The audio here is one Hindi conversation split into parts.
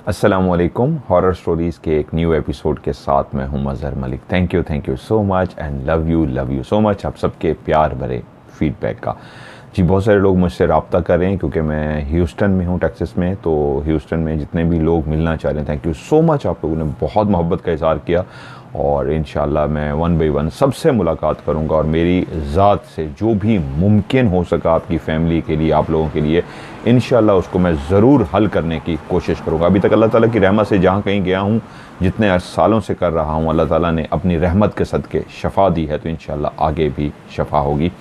अस्सलामुअलैकुम। हॉरर स्टोरीज़ के एक न्यू एपिसोड के साथ मैं हूं Mazhar Malik. Thank you so much and love you so much आप सबके प्यार भरे फीडबैक का। जी, बहुत सारे लोग मुझसे रब्ता कर रहे हैं क्योंकि मैं ह्यूस्टन में हूँ, टेक्सास में। तो ह्यूस्टन में जितने भी लोग मिलना चाह रहे हैं, थैंक यू सो मच। आप लोगों ने बहुत मोहब्बत का इज़हार किया और इंशाल्लाह मैं वन बाई वन सबसे मुलाकात करूंगा और मेरी ज़ात से जो भी मुमकिन हो सका आपकी फ़ैमिली के लिए, आप लोगों के लिए, इंशाल्लाह उसको मैं ज़रूर हल करने की कोशिश करूंगा। अभी तक अल्लाह ताला की रहमत से जहाँ कहीं गया हूँ, जितने सालों से कर रहा हूँ, अल्लाह ताला ने अपनी रहमत के सदक़े शफ़ा दी है, तो इंशाल्लाह आगे भी शफ़ा होगी।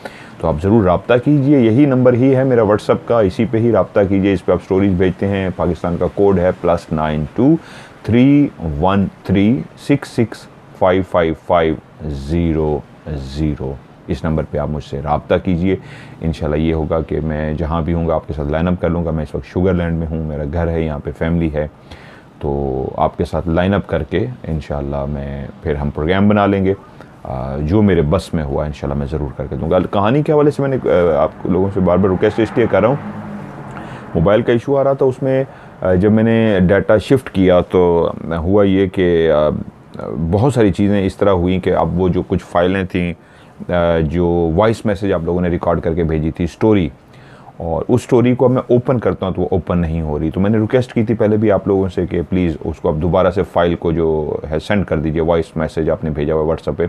तो आप ज़रूर रब्ता कीजिए, यही नंबर ही है मेरा व्हाट्सअप का, इसी पे ही रब्ता कीजिए। इस पर आप स्टोरीज़ भेजते हैं। पाकिस्तान का कोड है +92 313 66 55500। इस नंबर पे आप मुझसे रब्ता कीजिए। इंशाल्लाह ये होगा कि मैं जहाँ भी हूँगा आपके साथ लाइन अप कर लूँगा। मैं इस वक्त शुगरलैंड में हूँ, मेरा घर है यहाँ पे, फैमिली है, तो आपके साथ लाइन अप करके इंशाल्लाह मैं फिर हम प्रोग्राम बना लेंगे। जो मेरे बस में हुआ इंशाल्लाह मैं ज़रूर करके दूँगा। कहानी के हवाले से मैंने आप लोगों से बार बार रिक्वेस्ट इसलिए कर रहा हूँ, मोबाइल का इशू आ रहा था उसमें। जब मैंने डाटा शिफ्ट किया तो हुआ ये कि बहुत सारी चीज़ें इस तरह हुई कि अब वो जो कुछ फाइलें थीं, जो वॉइस मैसेज आप लोगों ने रिकॉर्ड करके भेजी थी स्टोरी, और उस स्टोरी को अब मैं ओपन करता हूँ तो वो ओपन नहीं हो रही। तो मैंने रिक्वेस्ट की थी पहले भी आप लोगों से कि प्लीज़ उसको आप दोबारा से फ़ाइल को जो है सेंड कर दीजिए। वॉइस मैसेज आपने भेजा हुआ व्हाट्सएप पे,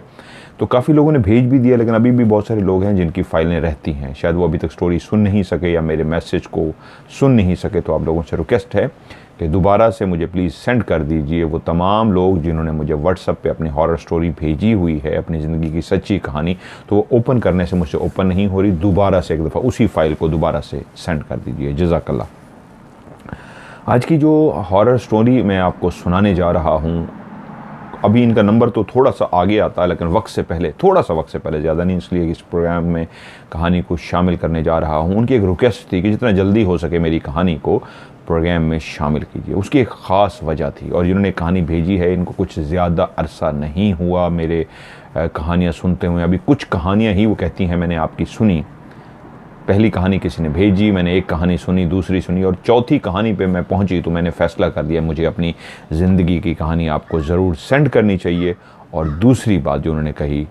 तो काफ़ी लोगों ने भेज भी दिया, लेकिन अभी भी बहुत सारे लोग हैं जिनकी फ़ाइलें रहती हैं, शायद वो अभी तक स्टोरी सुन नहीं सके या मेरे मैसेज को सुन नहीं सके। तो आप लोगों से रिक्वेस्ट है कि दोबारा से मुझे प्लीज़ सेंड कर दीजिए। वो तमाम लोग जिन्होंने मुझे व्हाट्सएप पे अपनी हॉरर स्टोरी भेजी हुई है, अपनी ज़िंदगी की सच्ची कहानी, तो वो ओपन करने से मुझसे ओपन नहीं हो रही। दोबारा से एक दफ़ा उसी फाइल को दोबारा से सेंड कर दीजिए, जज़ाकल्लाह। आज की जो हॉरर स्टोरी मैं आपको सुनाने जा रहा हूँ, अभी इनका नंबर तो थोड़ा सा आगे आता है, लेकिन वक्त से पहले, थोड़ा सा वक्त से पहले, ज़्यादा नहीं, इसलिए इस प्रोग्राम में कहानी को शामिल करने जा रहा हूँ। उनकी एक रिक्वेस्ट थी कि जितना जल्दी हो सके मेरी कहानी को प्रोग्राम में शामिल कीजिए। उसकी एक ख़ास वजह थी, और जिन्होंने कहानी भेजी है इनको कुछ ज़्यादा अरसा नहीं हुआ मेरे कहानियाँ सुनते हुए। अभी कुछ कहानियाँ ही वो कहती हैं मैंने आपकी सुनी। पहली कहानी किसी ने भेजी, मैंने एक कहानी सुनी, दूसरी सुनी, और चौथी कहानी पे मैं पहुंची तो मैंने फ़ैसला कर दिया मुझे अपनी ज़िंदगी की कहानी आपको ज़रूर सेंड करनी चाहिए। और दूसरी बात जो उन्होंने कही,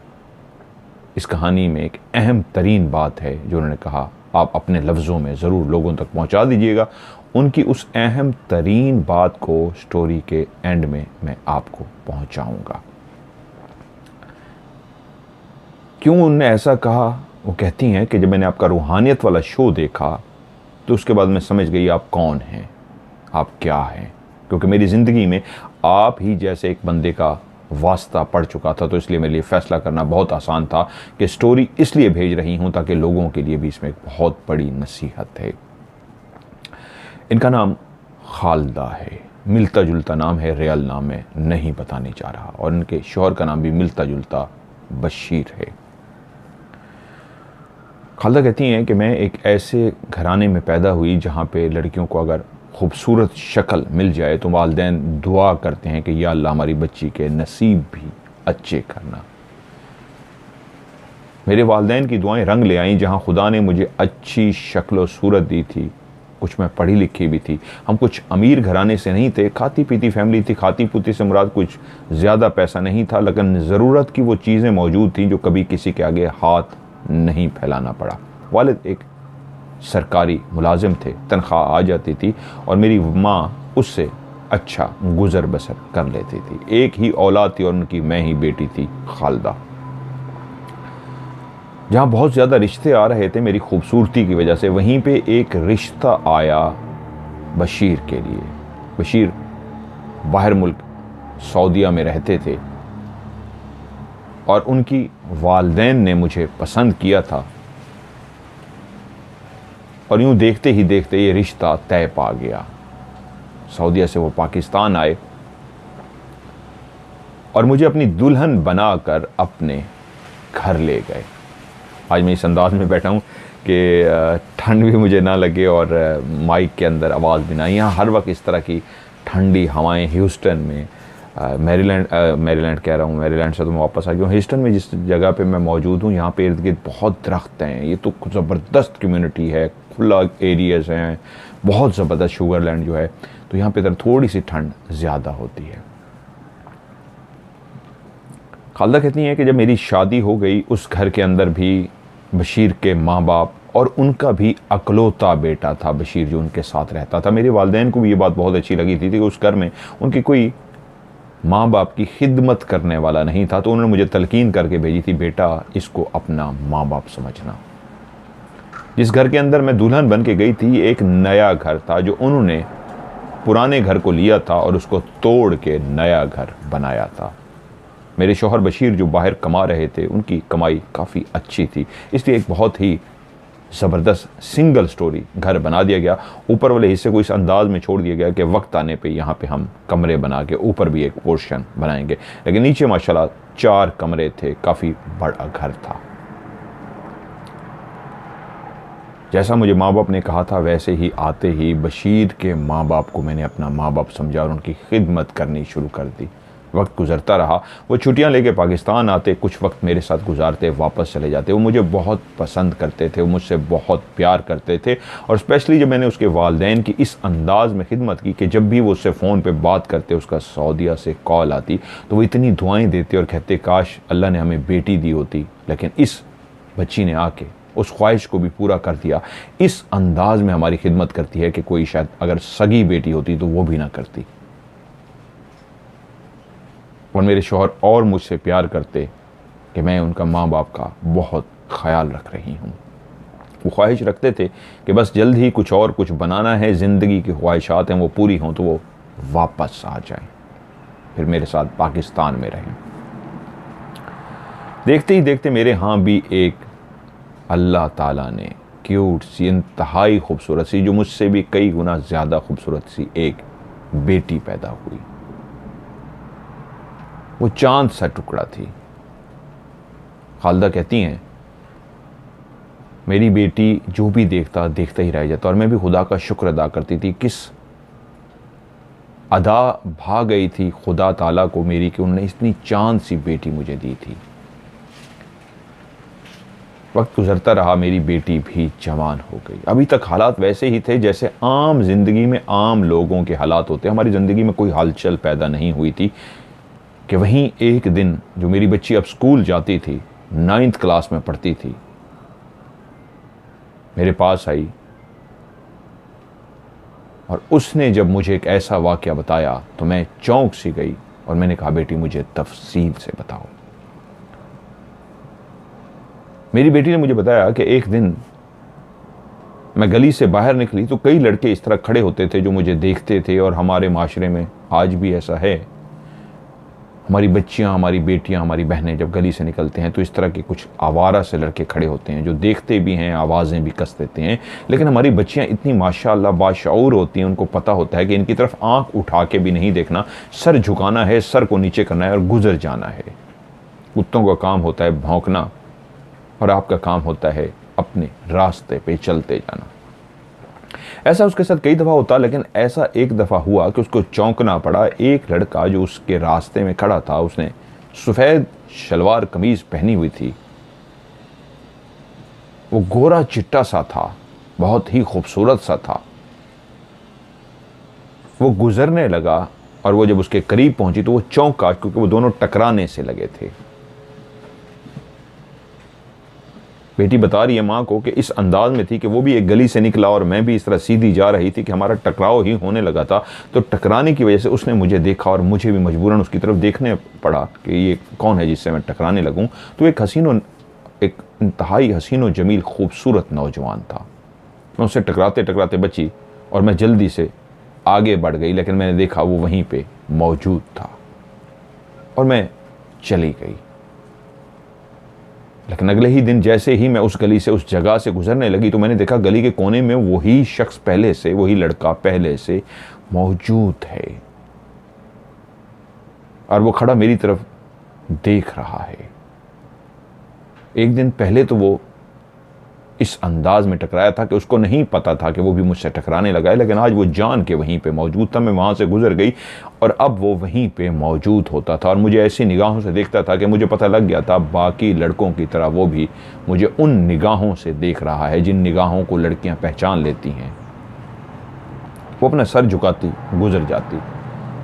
इस कहानी में एक अहम तरीन बात है जो उन्होंने कहा, आप अपने लफ्ज़ों में ज़रूर लोगों तक पहुंचा दीजिएगा। उनकी उस अहम तरीन बात को स्टोरी के एंड में मैं आपको पहुंचाऊंगा। क्यों उन्होंने ऐसा कहा? वो कहती हैं कि जब मैंने आपका रूहानियत वाला शो देखा तो उसके बाद मैं समझ गई आप कौन हैं, आप क्या हैं, क्योंकि मेरी ज़िंदगी में आप ही जैसे एक बंदे का वास्ता पड़ चुका था। तो इसलिए मेरे लिए फ़ैसला करना बहुत आसान था कि स्टोरी इसलिए भेज रही हूँ ताकि लोगों के लिए भी इसमें एक बहुत बड़ी नसीहत है। इनका नाम खालदा है, मिलता जुलता नाम है, रियल नाम मैं नहीं बताने जा रहा, और इनके शौहर का नाम भी मिलता जुलता बशीर है। खालदा कहती हैं कि मैं एक ऐसे घराने में पैदा हुई जहाँ पे लड़कियों को अगर खूबसूरत शक्ल मिल जाए तो वालिदैन दुआ करते हैं कि या अल्लाह हमारी बच्ची के नसीब भी अच्छे करना। मेरे वालिदैन की दुआएं रंग ले आईं। जहाँ खुदा ने मुझे अच्छी शक्ल और सूरत दी थी, कुछ मैं पढ़ी लिखी भी थी, हम कुछ अमीर घराने से नहीं थे, खाती पीती फैमिली थी। खाती पीती से मुराद कुछ ज़्यादा पैसा नहीं था, लेकिन ज़रूरत की वो चीज़ें मौजूद थीं जो कभी किसी के आगे हाथ नहीं फैलाना पड़ा। वालिद एक सरकारी मुलाजिम थे, तनख्वाह आ जाती थी और मेरी माँ उससे अच्छा गुज़र बसर कर लेती थी। एक ही औलाद थी और उनकी मैं ही बेटी थी, खालदा। जहाँ बहुत ज़्यादा रिश्ते आ रहे थे मेरी खूबसूरती की वजह से, वहीं पे एक रिश्ता आया बशीर के लिए। बशीर बाहर मुल्क सऊदीया में रहते थे और उनकी वालिदैन ने मुझे पसंद किया था, और यूँ देखते ही देखते ये रिश्ता तय पा गया। सऊदीया से वो पाकिस्तान आए और मुझे अपनी दुल्हन बनाकर अपने घर ले गए। आज मैं इस अंदाज में बैठा हूँ कि ठंड भी मुझे ना लगे और माइक के अंदर आवाज़ भी ना। यहाँ हर वक्त इस तरह की ठंडी हवाएं ह्यूस्टन में, मैरीलैंड कह रहा हूँ, मैरीलैंड से तो मैं वापस आ गया हूँ। ह्यूस्टन में जिस जगह पे मैं मौजूद हूँ, यहाँ पे इर्द गिर्द बहुत दरख्त हैं। ये तो ज़बरदस्त कम्युनिटी है, खुला एरियाज़ हैं, बहुत ज़बरदस्त शुगरलैंड जो है, तो यहाँ पे इधर थोड़ी सी ठंड ज़्यादा होती है। खालदा कहती हैं कि जब मेरी शादी हो गई उस घर के अंदर भी बशीर के माँ बाप और उनका भी अकलौता बेटा था बशीर जो उनके साथ रहता था। मेरे वालिदैन को भी ये बात बहुत अच्छी लगी थी कि उस घर में उनकी कोई माँ बाप की खिदमत करने वाला नहीं था, तो उन्होंने मुझे तलकीन करके भेजी थी, बेटा इसको अपना माँ बाप समझना। जिस घर के अंदर मैं दुल्हन बन के गई थी एक नया घर था जो उन्होंने पुराने घर को लिया था और उसको तोड़ के नया घर बनाया था। मेरे शौहर बशीर जो बाहर कमा रहे थे उनकी कमाई काफ़ी अच्छी थी, इसलिए एक बहुत ही ज़बरदस्त सिंगल स्टोरी घर बना दिया गया। ऊपर वाले हिस्से को इस अंदाज में छोड़ दिया गया कि वक्त आने पे यहाँ पे हम कमरे बना के ऊपर भी एक पोर्शन बनाएंगे, लेकिन नीचे माशाल्लाह 4 कमरे थे, काफ़ी बड़ा घर था। जैसा मुझे माँ बाप ने कहा था वैसे ही आते ही बशीर के माँ बाप को मैंने अपना माँ बाप समझा और उनकी खिदमत करनी शुरू कर दी। वक्त गुजरता रहा, वो छुट्टियां लेके पाकिस्तान आते, कुछ वक्त मेरे साथ गुजारते, वापस चले जाते। वो मुझे बहुत पसंद करते थे, वो मुझसे बहुत प्यार करते थे, और स्पेशली जब मैंने उसके वालिदैन की इस अंदाज़ में खिदमत की कि जब भी वो उससे फ़ोन पे बात करते, उसका सऊदीया से कॉल आती, तो वो इतनी दुआएं देते और कहते काश अल्लाह ने हमें बेटी दी होती, लेकिन इस बच्ची ने आके उस ख्वाहिश को भी पूरा कर दिया। इस अंदाज में हमारी खिदमत करती है कि कोई शायद अगर सगी बेटी होती तो वो भी ना करती। और मेरे शौहर और मुझसे प्यार करते कि मैं उनका माँ बाप का बहुत ख्याल रख रही हूँ। वो ख्वाहिश रखते थे कि बस जल्द ही कुछ बनाना है, ज़िंदगी की ख्वाहिशात हैं वो पूरी हों तो वो वापस आ जाएं, फिर मेरे साथ पाकिस्तान में रहें। देखते ही देखते मेरे यहाँ भी एक अल्लाह ताला ने क्यूट सी, इंतहाई खूबसूरत सी, जो मुझसे भी कई गुना ज़्यादा खूबसूरत सी एक बेटी पैदा हुई। वो चांद सा टुकड़ा थी। खालदा कहती हैं मेरी बेटी जो भी देखता ही रह जाता, और मैं भी खुदा का शुक्र अदा करती थी। किस अदा भा गई थी खुदा ताला को मेरी कि उन्होंने इतनी चांद सी बेटी मुझे दी थी। वक्त गुजरता रहा, मेरी बेटी भी जवान हो गई। अभी तक हालात वैसे ही थे जैसे आम जिंदगी में आम लोगों के हालात होते हैं। हमारी ज़िंदगी में कोई हलचल पैदा नहीं हुई थी कि वहीं एक दिन जो मेरी बच्ची अब स्कूल जाती थी, 9th क्लास में पढ़ती थी, मेरे पास आई और उसने जब मुझे एक ऐसा वाक़या बताया तो मैं चौंक सी गई और मैंने कहा बेटी मुझे तफसील से बताओ। मेरी बेटी ने मुझे बताया कि एक दिन मैं गली से बाहर निकली तो कई लड़के इस तरह खड़े होते थे जो मुझे देखते थे, और हमारे माशरे में आज भी ऐसा है। हमारी बच्चियां, हमारी बेटियां, हमारी बहनें जब गली से निकलते हैं तो इस तरह के कुछ आवारा से लड़के खड़े होते हैं जो देखते भी हैं, आवाज़ें भी कस देते हैं, लेकिन हमारी बच्चियां इतनी माशाअल्लाह बाशऊर होती हैं, उनको पता होता है कि इनकी तरफ आंख उठा के भी नहीं देखना, सर झुकाना है, सर को नीचे करना है और गुजर जाना है। कुत्तों का काम होता है भौंकना और आपका काम होता है अपने रास्ते पे चलते जाना। ऐसा उसके साथ कई दफ़ा होता, लेकिन ऐसा एक दफ़ा हुआ कि उसको चौंकना पड़ा। एक लड़का जो उसके रास्ते में खड़ा था, उसने सफ़ेद शलवार कमीज़ पहनी हुई थी, वो गोरा चिट्टा सा था, बहुत ही खूबसूरत सा था। वो गुजरने लगा और वो जब उसके करीब पहुंची तो वो चौंका क्योंकि वो दोनों टकराने से लगे थे। बेटी बता रही है माँ को कि इस अंदाज में थी कि वो भी एक गली से निकला और मैं भी इस तरह सीधी जा रही थी कि हमारा टकराव ही होने लगा था। तो टकराने की वजह से उसने मुझे देखा और मुझे भी मजबूरन उसकी तरफ देखने पड़ा कि ये कौन है जिससे मैं टकराने लगूं। तो एक इंतहाई हसीन व जमील खूबसूरत नौजवान था। मैं उससे टकराते टकराते बची और मैं जल्दी से आगे बढ़ गई, लेकिन मैंने देखा वो वहीं पर मौजूद था और मैं चली गई। लेकिन अगले ही दिन जैसे ही मैं उस गली से, उस जगह से गुजरने लगी तो मैंने देखा गली के कोने में वही शख्स पहले से, वही लड़का पहले से मौजूद है और वो खड़ा मेरी तरफ देख रहा है। एक दिन पहले तो वो इस अंदाज में टकराया था कि उसको नहीं पता था कि वो भी मुझसे टकराने लगा है, लेकिन आज वो जान के वहीं पे मौजूद था। मैं वहाँ से गुजर गई और अब वो वहीं पे मौजूद होता था और मुझे ऐसी निगाहों से देखता था कि मुझे पता लग गया था बाकी लड़कों की तरह वो भी मुझे उन निगाहों से देख रहा है जिन निगाहों को लड़कियाँ पहचान लेती हैं। वो अपना सर झुकाती गुजर जाती।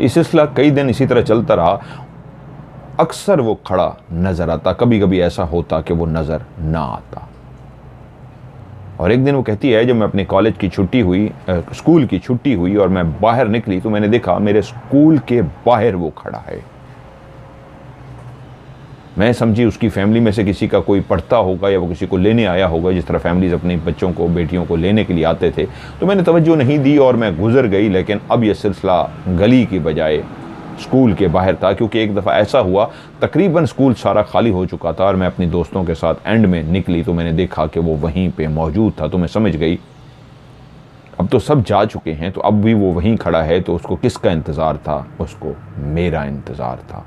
ये सिलसिला कई दिन इसी तरह चलता रहा। अक्सर वो खड़ा नजर आता, कभी कभी ऐसा होता कि वो नजर ना आता। और एक दिन वो कहती है, जब मैं अपने कॉलेज की छुट्टी हुई, स्कूल की छुट्टी हुई और मैं बाहर निकली तो मैंने देखा मेरे स्कूल के बाहर वो खड़ा है। मैं समझी उसकी फैमिली में से किसी का कोई पढ़ता होगा या वो किसी को लेने आया होगा, जिस तरह फैमिलीज अपने बच्चों को, बेटियों को लेने के लिए आते थे। तो मैंने तवज्जो नहीं दी और मैं गुजर गई। लेकिन अब यह सिलसिला गली की बजाय स्कूल के बाहर था, क्योंकि एक दफ़ा ऐसा हुआ, तकरीबन स्कूल सारा खाली हो चुका था और मैं अपनी दोस्तों के साथ एंड में निकली तो मैंने देखा कि वो वहीं पे मौजूद था। तो मैं समझ गई अब तो सब जा चुके हैं, तो अब भी वो वहीं खड़ा है। तो उसको किसका इंतज़ार था? उसको मेरा इंतज़ार था।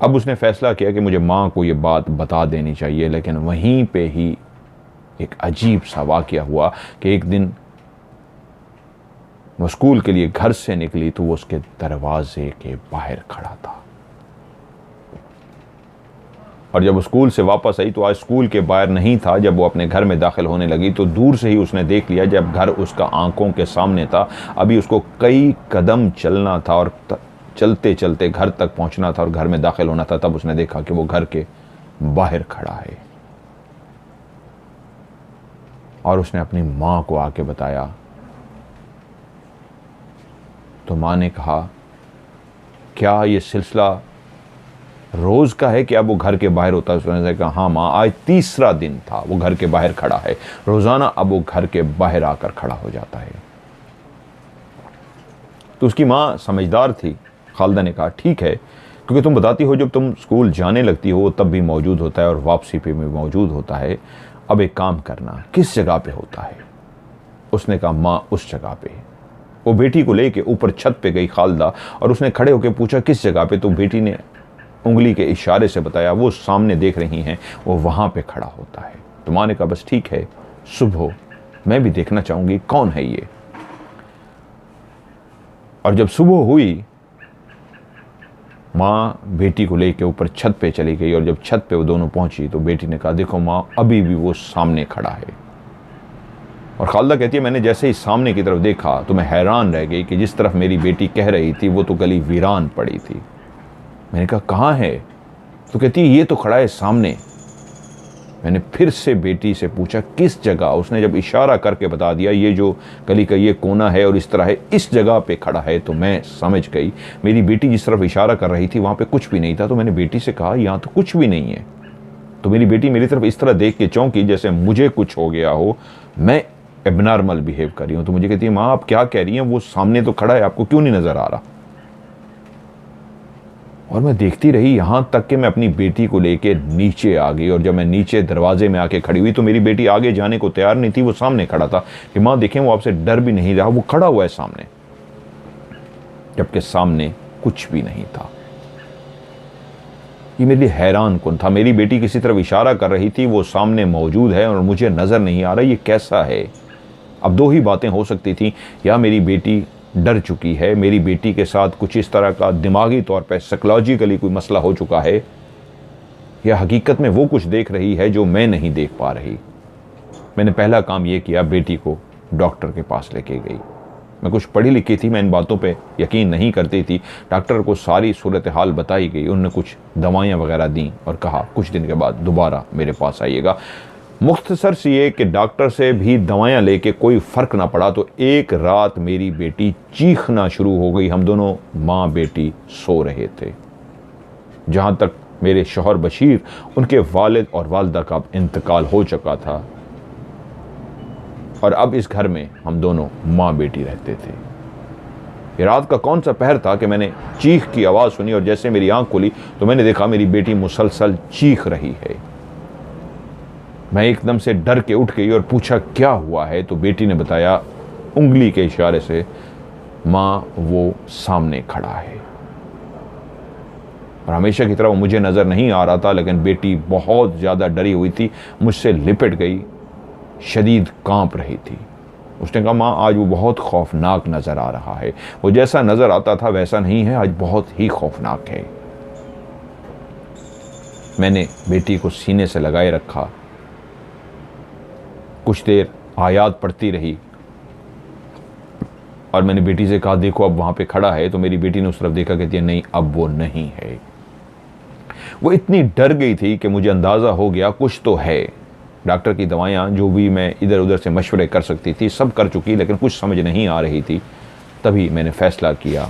अब उसने फैसला किया कि मुझे माँ को ये बात बता देनी चाहिए। लेकिन वहीं पे ही एक अजीब सा वाक़या हुआ कि एक दिन वो स्कूल के लिए घर से निकली तो वो उसके दरवाजे के बाहर खड़ा था। और जब वो स्कूल से वापस आई तो आज स्कूल के बाहर नहीं था। जब वो अपने घर में दाखिल होने लगी तो दूर से ही उसने देख लिया, जब घर उसका आंखों के सामने था। अभी उसको कई कदम चलना था और चलते चलते घर तक पहुंचना था और घर में दाखिल होना था। तब उसने देखा कि वो घर के बाहर खड़ा है। और उसने अपनी माँ को आके बताया तो माँ ने कहा, क्या ये सिलसिला रोज़ का है कि अब वो घर के बाहर होता है? उसने कहा, हाँ माँ, आज तीसरा दिन था वो घर के बाहर खड़ा है। रोज़ाना अब वो घर के बाहर आकर खड़ा हो जाता है। तो उसकी माँ समझदार थी। खालिदा ने कहा, ठीक है, क्योंकि तुम बताती हो जब तुम स्कूल जाने लगती हो तब भी मौजूद होता है और वापसी पे भी मौजूद होता है। अब एक काम करना, किस जगह पे होता है? उसने कहा, माँ उस जगह पे। वो बेटी को लेके ऊपर छत पे गई खालिदा और उसने खड़े होकर पूछा, किस जगह पे? तो बेटी ने उंगली के इशारे से बताया, वो सामने देख रही हैं, वो वहां पे खड़ा होता है। तो माँ ने कहा, बस ठीक है, सुबह मैं भी देखना चाहूंगी कौन है ये। और जब सुबह हुई, माँ बेटी को लेके ऊपर छत पे चली गई और जब छत पे वो दोनों पहुंची तो बेटी ने कहा, देखो माँ, अभी भी वो सामने खड़ा है। और खालिदा कहती है, मैंने जैसे ही सामने की तरफ देखा तो मैं हैरान रह गई कि जिस तरफ मेरी बेटी कह रही थी वो तो गली वीरान पड़ी थी। मैंने कहा, कहाँ है? तो कहती है, ये तो खड़ा है सामने। मैंने फिर से बेटी से पूछा, किस जगह? उसने जब इशारा करके बता दिया, ये जो गली का ये कोना है और इस तरह है, इस जगह पे खड़ा है। तो मैं समझ गई। मेरी बेटी जिस तरफ इशारा कर रही थी वहाँ पे कुछ भी नहीं था। तो मैंने बेटी से कहा, यहाँ तो कुछ भी नहीं है। तो मेरी बेटी मेरी तरफ इस तरह देख के चौंकी जैसे मुझे कुछ हो गया हो, मैं एबनॉर्मल बिहेव कर रही हूँ। तो मुझे कहती है, माँ आप क्या कह रही हैं? वो सामने तो खड़ा है, आपको क्यों नहीं नज़र आ रहा? और मैं देखती रही यहाँ तक कि मैं अपनी बेटी को लेके नीचे आ गई। और जब मैं नीचे दरवाजे में आके खड़ी हुई तो मेरी बेटी आगे जाने को तैयार नहीं थी। वो सामने खड़ा था कि माँ देखें, वो आपसे डर भी नहीं रहा, वो खड़ा हुआ है सामने, जबकि सामने कुछ भी नहीं था। ये मेरे लिए हैरान कुन था। मेरी बेटी किसी तरफ इशारा कर रही थी, वो सामने मौजूद है और मुझे नज़र नहीं आ रहा। ये कैसा है? अब दो ही बातें हो सकती थी, या मेरी बेटी डर चुकी है, मेरी बेटी के साथ कुछ इस तरह का दिमागी तौर पर साइकोलॉजिकली कोई मसला हो चुका है, या हकीकत में वो कुछ देख रही है जो मैं नहीं देख पा रही। मैंने पहला काम ये किया, बेटी को डॉक्टर के पास लेके गई। मैं कुछ पढ़ी लिखी थी, मैं इन बातों पे यकीन नहीं करती थी। डॉक्टर को सारी सूरत हाल बताई गई, उन्होंने कुछ दवाइयाँ वगैरह दी और कहा कुछ दिन के बाद दोबारा मेरे पास आइएगा। मुख्तसर सी ये कि डॉक्टर से भी दवाइयाँ लेके कोई फ़र्क ना पड़ा तो एक रात मेरी बेटी चीखना शुरू हो गई। हम दोनों माँ बेटी सो रहे थे। जहाँ तक मेरे शौहर बशीर, उनके वालिद और वालदा का इंतकाल हो चुका था और अब इस घर में हम दोनों माँ बेटी रहते थे। ये रात का कौन सा पहर था कि मैंने चीख की आवाज़ सुनी और जैसे मेरी आंख खुली तो मैंने देखा मेरी बेटी मुसलसल चीख रही है। मैं एकदम से डर के उठ गई और पूछा क्या हुआ है? तो बेटी ने बताया उंगली के इशारे से, माँ वो सामने खड़ा है। और हमेशा की तरह वो मुझे नज़र नहीं आ रहा था, लेकिन बेटी बहुत ज़्यादा डरी हुई थी, मुझसे लिपट गई, शदीद कांप रही थी। उसने कहा, माँ आज वो बहुत खौफनाक नज़र आ रहा है, वो जैसा नज़र आता था वैसा नहीं है, आज बहुत ही खौफनाक है। मैंने बेटी को सीने से लगाए रखा, कुछ देर आयात पढ़ती रही और मैंने बेटी से कहा देखो अब वहाँ पे खड़ा है, तो मेरी बेटी ने उस तरफ देखा, कहती है नहीं अब वो नहीं है। वो इतनी डर गई थी कि मुझे अंदाज़ा हो गया कुछ तो है। डॉक्टर की दवाइयाँ जो भी मैं इधर उधर से मशवरे कर सकती थी सब कर चुकी, लेकिन कुछ समझ नहीं आ रही थी। तभी मैंने फ़ैसला किया,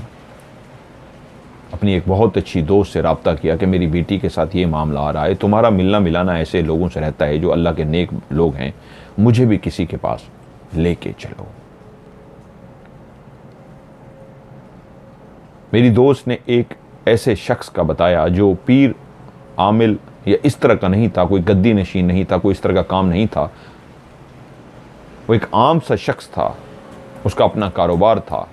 अपनी एक बहुत अच्छी दोस्त से रब्ता किया कि मेरी बेटी के साथ ये मामला आ रहा है, तुम्हारा मिलना मिलाना ऐसे लोगों से रहता है जो अल्लाह के नेक लोग हैं, मुझे भी किसी के पास लेके चलो। मेरी दोस्त ने एक ऐसे शख्स का बताया जो पीर आमिल या इस तरह का नहीं था, कोई गद्दी नशीन नहीं था, कोई इस तरह का काम नहीं था। वो एक आम सा शख्स था, उसका अपना कारोबार था,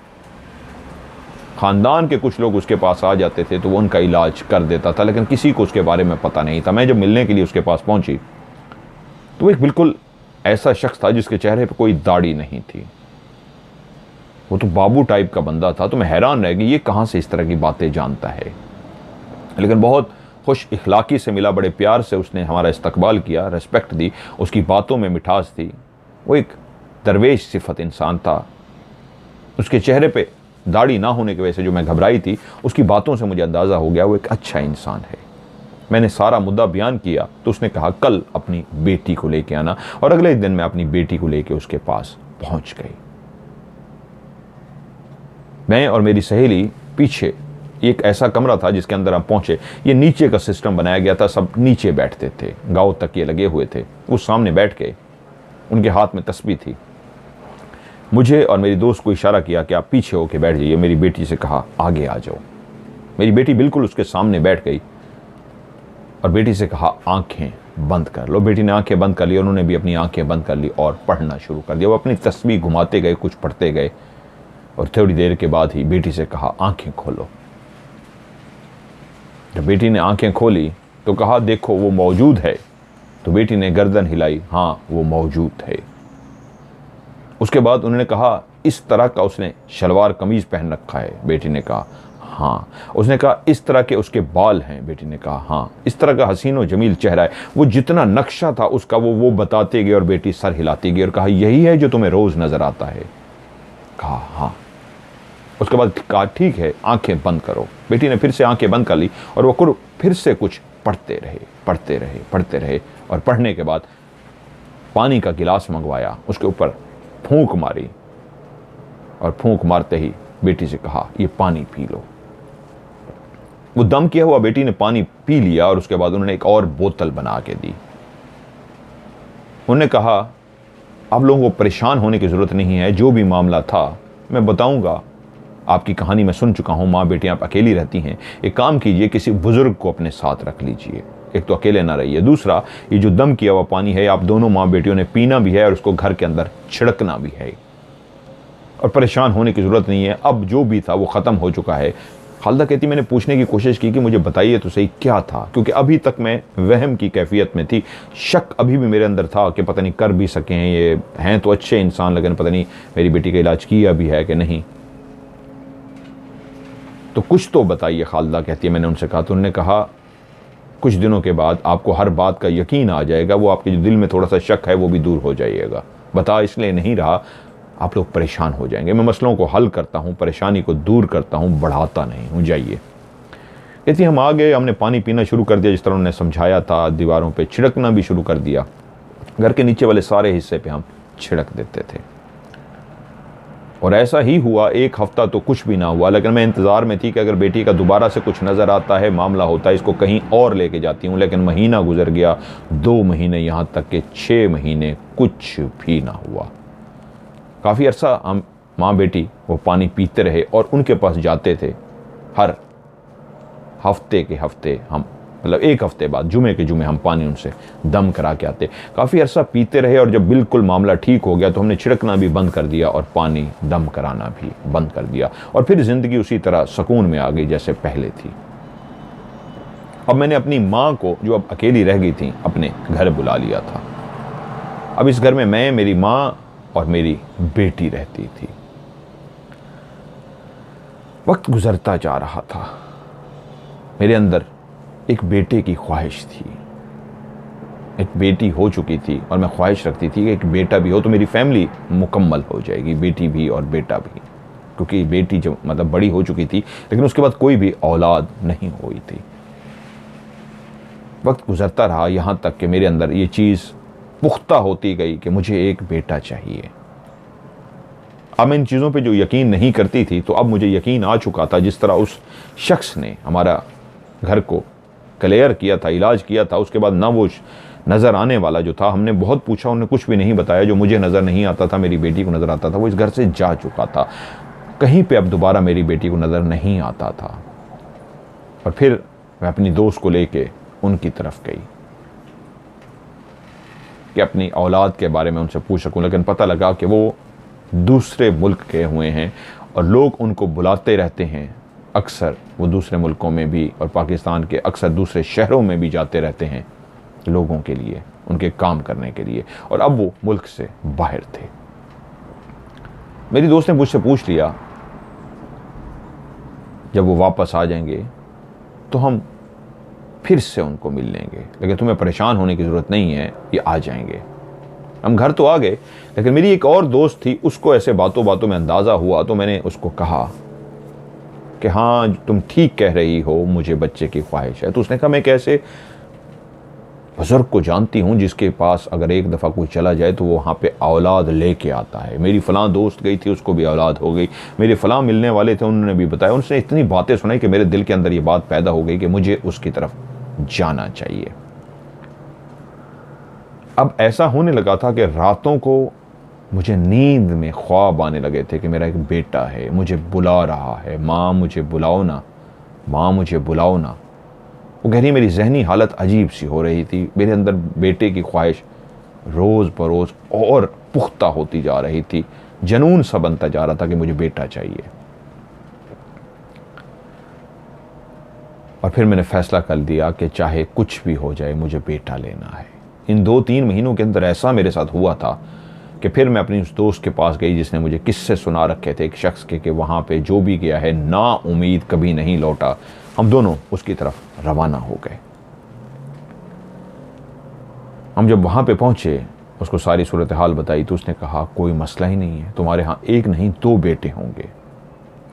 ख़ानदान के कुछ लोग उसके पास आ जाते थे तो वो उनका इलाज कर देता था, लेकिन किसी को उसके बारे में पता नहीं था। मैं जब मिलने के लिए उसके पास पहुंची तो वो एक बिल्कुल ऐसा शख्स था जिसके चेहरे पर कोई दाढ़ी नहीं थी। वो तो बाबू टाइप का बंदा था। तो मैं हैरान रह गई ये कहाँ से इस तरह की बातें जानता है। लेकिन बहुत खुश इखलाकी से मिला, बड़े प्यार से उसने हमारा इस्तकबाल किया, रिस्पेक्ट दी, उसकी बातों में मिठास थी। वो एक दरवेश सिफत इंसान था। उसके चेहरे पे दाढ़ी ना होने की वजह से जो मैं घबराई थी, उसकी बातों से मुझे अंदाज़ा हो गया वो एक अच्छा इंसान है। मैंने सारा मुद्दा बयान किया तो उसने कहा कल अपनी बेटी को लेके आना, और अगले दिन मैं अपनी बेटी को लेके उसके पास पहुंच गई। मैं और मेरी सहेली पीछे, एक ऐसा कमरा था जिसके अंदर हम पहुंचे, ये नीचे का सिस्टम बनाया गया था, सब नीचे बैठते थे, गाँव तक ये लगे हुए थे। वो सामने बैठ के, उनके हाथ में तस्बीह थी। मुझे और मेरी दोस्त को इशारा किया कि आप पीछे होके बैठ जाइए। मेरी बेटी से कहा आगे आ जाओ। मेरी बेटी बिल्कुल उसके सामने बैठ गई और बेटी से कहा आंखें बंद कर लो। बेटी ने आंखें बंद कर ली, उन्होंने भी अपनी आंखें बंद कर ली और पढ़ना शुरू कर दिया। वो अपनी तस्बीह घुमाते गए, कुछ पढ़ते गए, और थोड़ी देर के बाद ही बेटी से कहा आंखें खोलो। जब बेटी ने आंखें खोली तो कहा देखो वो मौजूद है। तो बेटी ने गर्दन हिलाई, हाँ वो मौजूद है। उसके बाद उन्होंने कहा इस तरह का उसने शलवार कमीज पहन रखा है। बेटी ने कहा हाँ। उसने कहा इस तरह के उसके बाल हैं। बेटी ने कहा हाँ। इस तरह का हसीन और जमील चेहरा है। वो जितना नक्शा था उसका वो बताते गए और बेटी सर हिलाती गई और कहा यही है जो तुम्हें रोज नजर आता है। कहा हाँ। उसके बाद कहा ठीक है आंखें बंद करो। बेटी ने फिर से आंखें बंद कर ली और वो फिर से कुछ पढ़ते रहे और पढ़ने के बाद पानी का गिलास मंगवाया, उसके ऊपर फूंक मारी और फूंक मारते ही बेटी से कहा ये पानी पी लो। वो दम किया हुआ बेटी ने पानी पी लिया और उसके बाद उन्होंने एक और बोतल बना के दी। उन्होंने कहा आप लोगों को परेशान होने की जरूरत नहीं है, जो भी मामला था मैं बताऊंगा। आपकी कहानी मैं सुन चुका हूं, माँ बेटी आप अकेली रहती हैं, एक काम कीजिए किसी बुजुर्ग को अपने साथ रख लीजिए, एक तो अकेले ना रहिए, दूसरा ये जो दम किया हुआ पानी है आप दोनों माँ बेटियों ने पीना भी है और उसको घर के अंदर छिड़कना भी है, और परेशान होने की ज़रूरत नहीं है। अब जो भी था वो ख़त्म हो चुका है। खालिदा कहती मैंने पूछने की कोशिश की कि मुझे बताइए तो सही क्या था, क्योंकि अभी तक मैं वहम की कैफियत में थी। शक अभी भी मेरे अंदर था कि पता नहीं कर भी सके हैं, ये हैं तो अच्छे इंसान, लेकिन पता नहीं मेरी बेटी का इलाज किया भी है कि नहीं। तो कुछ तो बताइए खालिदा कहती है। मैंने उनसे कहा तो उन्होंने कहा कुछ दिनों के बाद आपको हर बात का यकीन आ जाएगा, वो आपके जो दिल में थोड़ा सा शक है वो भी दूर हो जाइएगा। बता इसलिए नहीं रहा आप लोग परेशान हो जाएंगे, मैं मसलों को हल करता हूँ, परेशानी को दूर करता हूँ, बढ़ाता नहीं हूँ, जाइए। कहती हम आ गए, हमने पानी पीना शुरू कर दिया जिस तरह उन्होंने समझाया था, दीवारों पे छिड़कना भी शुरू कर दिया। घर के नीचे वाले सारे हिस्से पे हम छिड़क देते थे और ऐसा ही हुआ। एक हफ्ता तो कुछ भी ना हुआ, लेकिन मैं इंतज़ार में थी कि अगर बेटी का दोबारा से कुछ नज़र आता है, मामला होता है, इसको कहीं और लेके जाती हूँ। लेकिन महीना गुजर गया, 2 महीने, यहाँ तक कि 6 महीने, कुछ भी ना हुआ। काफ़ी अरसा हम माँ बेटी वो पानी पीते रहे और उनके पास जाते थे। हर हफ्ते के हफ्ते हम, मतलब एक हफ्ते बाद जुमे के जुमे हम पानी उनसे दम करा के आते। काफ़ी अरसा पीते रहे और जब बिल्कुल मामला ठीक हो गया तो हमने छिड़कना भी बंद कर दिया और पानी दम कराना भी बंद कर दिया, और फिर ज़िंदगी उसी तरह सुकून में आ गई जैसे पहले थी। अब मैंने अपनी माँ को, जो अब अकेली रह गई थी, अपने घर बुला लिया था। अब इस घर में मैं, मेरी माँ और मेरी बेटी रहती थी। वक्त गुजरता जा रहा था, मेरे अंदर एक बेटे की ख्वाहिश थी। एक बेटी हो चुकी थी और मैं ख्वाहिश रखती थी कि एक बेटा भी हो तो मेरी फैमिली मुकम्मल हो जाएगी, बेटी भी और बेटा भी, क्योंकि बेटी जो मतलब बड़ी हो चुकी थी लेकिन उसके बाद कोई भी औलाद नहीं हुई थी। वक्त गुजरता रहा, यहाँ तक कि मेरे अंदर ये चीज़ पुख्ता होती गई कि मुझे एक बेटा चाहिए। अब मैं इन चीज़ों पे जो यकीन नहीं करती थी तो अब मुझे यकीन आ चुका था। जिस तरह उस शख्स ने हमारा घर को क्लियर किया था, इलाज किया था, उसके बाद ना वो नज़र आने वाला जो था, हमने बहुत पूछा, उन्होंने कुछ भी नहीं बताया। जो मुझे नज़र नहीं आता था, मेरी बेटी को नज़र आता था, वो इस घर से जा चुका था। कहीं पे अब दोबारा मेरी बेटी को नज़र नहीं आता था। और फिर मैं अपनी दोस्त को लेके उनकी तरफ गई कि अपनी औलाद के बारे में उनसे पूछ सकूं, लेकिन पता लगा कि वो दूसरे मुल्क गए हुए हैं और लोग उनको बुलाते रहते हैं। अक्सर वो दूसरे मुल्कों में भी और पाकिस्तान के अक्सर दूसरे शहरों में भी जाते रहते हैं लोगों के लिए, उनके काम करने के लिए, और अब वो मुल्क से बाहर थे। मेरी दोस्त ने मुझसे पूछ लिया जब वो वापस आ जाएंगे तो हम फिर से उनको मिल लेंगे, लेकिन तुम्हें परेशान होने की ज़रूरत नहीं है, ये आ जाएंगे। हम घर तो आ गए, लेकिन मेरी एक और दोस्त थी, उसको ऐसे बातों बातों में अंदाज़ा हुआ, तो मैंने उसको कहा कि हाँ तुम ठीक कह रही हो, मुझे बच्चे की ख्वाहिश है। तो उसने कहा मैं कैसे बुजुर्ग को जानती हूँ जिसके पास अगर एक दफ़ा कोई चला जाए तो वो वहाँ पे औलाद लेके आता है। मेरी फ़लाँ दोस्त गई थी, उसको भी औलाद हो गई। मेरे फ़लाँ मिलने वाले थे, उन्होंने भी बताया। उनसे इतनी बातें सुनाई कि मेरे दिल के अंदर ये बात पैदा हो गई कि मुझे उसकी तरफ जाना चाहिए। अब ऐसा होने लगा था कि रातों को मुझे नींद में ख्वाब आने लगे थे कि मेरा एक बेटा है, मुझे बुला रहा है, माँ मुझे बुलाओ ना, माँ मुझे बुलाओ ना। वो कह रही मेरी जहनी हालत अजीब सी हो रही थी। मेरे अंदर बेटे की ख्वाहिश रोज़ बरोज़ और पुख्ता होती जा रही थी। जनून सा बनता जा रहा था कि मुझे बेटा चाहिए। और फिर मैंने फ़ैसला कर दिया कि चाहे कुछ भी हो जाए, मुझे बेटा लेना है। इन 2-3 महीनों के अंदर ऐसा मेरे साथ हुआ था कि फिर मैं अपनी उस दोस्त के पास गई जिसने मुझे किस्से सुना रखे थे एक शख्स के कि वहाँ पे जो भी गया है ना उम्मीद कभी नहीं लौटा। हम दोनों उसकी तरफ रवाना हो गए। हम जब वहाँ पे पहुँचे, उसको सारी सूरत हाल बताई तो उसने कहा कोई मसला ही नहीं है, तुम्हारे यहाँ एक नहीं 2 बेटे होंगे,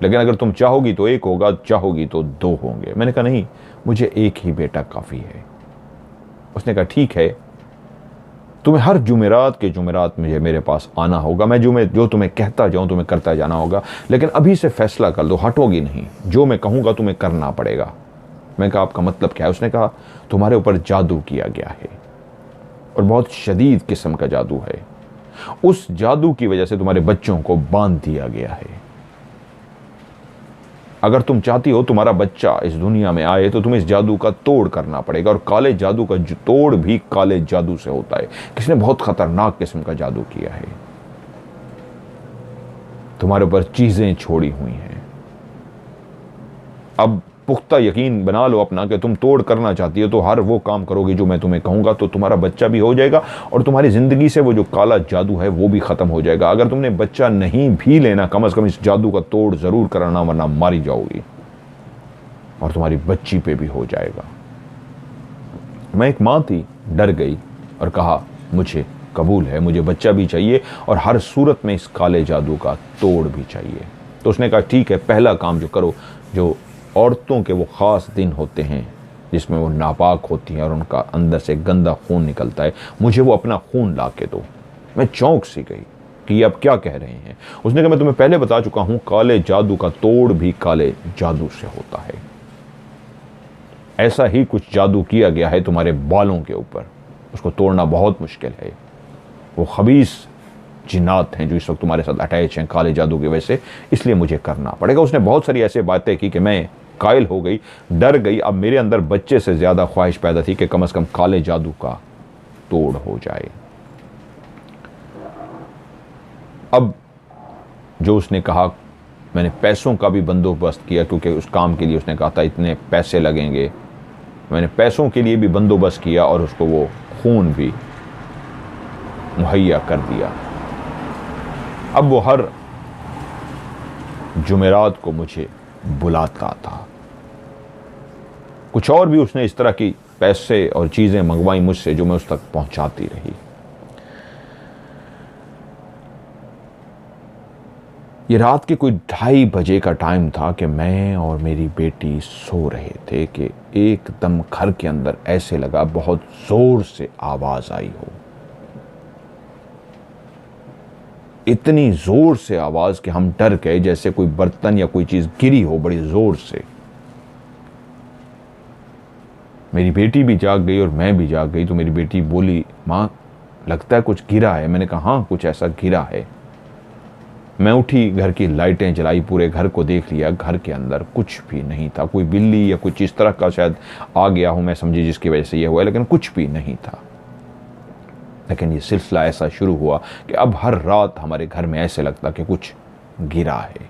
लेकिन अगर तुम चाहोगी तो 1 होगा, चाहोगी तो 2 होंगे। मैंने कहा नहीं, मुझे 1 ही बेटा काफ़ी है। उसने कहा ठीक है, तुम्हें हर जुमेरात के जुमेरात मुझे मेरे पास आना होगा, मैं जो तुम्हें कहता जाऊँ तुम्हें करता जाना होगा, लेकिन अभी से फैसला कर दो, हटोगी नहीं, जो मैं कहूँगा तुम्हें करना पड़ेगा। मैं कहा आपका मतलब क्या है? उसने कहा तुम्हारे ऊपर जादू किया गया है और बहुत शदीद किस्म का जादू है। उस जादू की वजह से तुम्हारे बच्चों को बांध दिया गया है। अगर तुम चाहती हो तुम्हारा बच्चा इस दुनिया में आए तो तुम्हें इस जादू का तोड़ करना पड़ेगा, और काले जादू का तोड़ भी काले जादू से होता है। किसने बहुत खतरनाक किस्म का जादू किया है, तुम्हारे ऊपर चीजें छोड़ी हुई हैं। अब पुख्ता यकीन बना लो अपना कि तुम तोड़ करना चाहती हो तो हर वो काम करोगे जो मैं तुम्हें कहूंगा, तो तुम्हारा बच्चा भी हो जाएगा और तुम्हारी जिंदगी से वो जो काला जादू है वो भी खत्म हो जाएगा। अगर तुमने बच्चा नहीं भी लेना, कम से कम इस जादू का तोड़ जरूर कराना, वरना मारी जाओगी और तुम्हारी बच्ची पे भी हो जाएगा। मैं एक माँ थी, डर गई और कहा मुझे कबूल है, मुझे बच्चा भी चाहिए और हर सूरत में इस काले जादू का तोड़ भी चाहिए। तो उसने कहा ठीक है, पहला काम जो करो, जो औरतों के वो ख़ास दिन होते हैं जिसमें वो नापाक होती हैं और उनका अंदर से गंदा खून निकलता है, मुझे वो अपना खून ला के दो। मैं चौंक सी गई कि ये अब क्या कह रहे हैं। उसने कहा मैं तुम्हें पहले बता चुका हूँ, काले जादू का तोड़ भी काले जादू से होता है। ऐसा ही कुछ जादू किया गया है तुम्हारे बालों के ऊपर, उसको तोड़ना बहुत मुश्किल है। वो खबीस जिन्नात हैं जो इस वक्त तुम्हारे साथ अटैच हैं काले जादू की वजह से, इसलिए मुझे करना पड़ेगा। उसने बहुत सारी ऐसी बातें की कि मैं कायल हो गई, डर गई। अब मेरे अंदर बच्चे से ज़्यादा ख्वाहिश पैदा थी कि कम से कम काले जादू का तोड़ हो जाए। अब जो उसने कहा, मैंने पैसों का भी बंदोबस्त किया क्योंकि उस काम के लिए उसने कहा था इतने पैसे लगेंगे। मैंने पैसों के लिए भी बंदोबस्त किया और उसको वो खून भी मुहैया कर दिया। अब वो हर जुमेरात को मुझे बुलाता था। कुछ और भी उसने इस तरह की पैसे और चीज़ें मंगवाई मुझसे जो मैं उस तक पहुंचाती रही। ये रात के कोई 2:30 बजे का टाइम था कि मैं और मेरी बेटी सो रहे थे कि एकदम घर के अंदर ऐसे लगा बहुत जोर से आवाज आई हो। इतनी जोर से आवाज कि हम डर गए, जैसे कोई बर्तन या कोई चीज गिरी हो बड़ी जोर से। मेरी बेटी भी जाग गई और मैं भी जाग गई। तो मेरी बेटी बोली, माँ लगता है कुछ गिरा है। मैंने कहा हाँ कुछ ऐसा गिरा है। मैं उठी, घर की लाइटें जलाई, पूरे घर को देख लिया। घर के अंदर कुछ भी नहीं था। कोई बिल्ली या कुछ इस तरह का शायद आ गया हूं, मैं समझी जिसकी वजह से ये हुआ, लेकिन कुछ भी नहीं था। लेकिन ये सिलसिला ऐसा शुरू हुआ कि अब हर रात हमारे घर में ऐसे लगता कि कुछ गिरा है।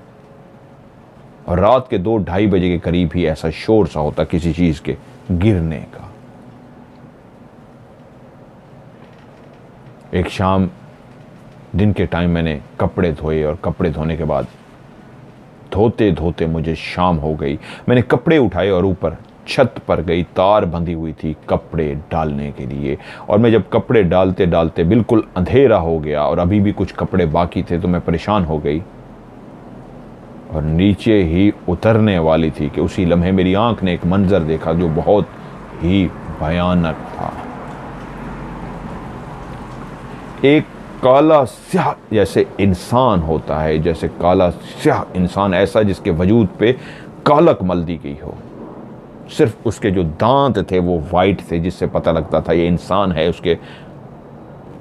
और रात के 2-2:30 बजे के करीब ही ऐसा शोर सा होता किसी चीज के गिरने का। एक शाम दिन के टाइम मैंने कपड़े धोए और कपड़े धोने के बाद धोते धोते मुझे शाम हो गई। मैंने कपड़े उठाए और ऊपर छत पर गई। तार बंधी हुई थी कपड़े डालने के लिए। और मैं जब कपड़े डालते डालते बिल्कुल अंधेरा हो गया और अभी भी कुछ कपड़े बाकी थे, तो मैं परेशान हो गई और नीचे ही उतरने वाली थी कि उसी लम्हे मेरी आंख ने एक मंजर देखा जो बहुत ही भयानक था। एक काला स्याह जैसे इंसान होता है, जैसे काला स्याह इंसान, ऐसा जिसके वजूद पे कालक मल दी गई हो। सिर्फ उसके जो दांत थे वो वाइट थे, जिससे पता लगता था ये इंसान है। उसके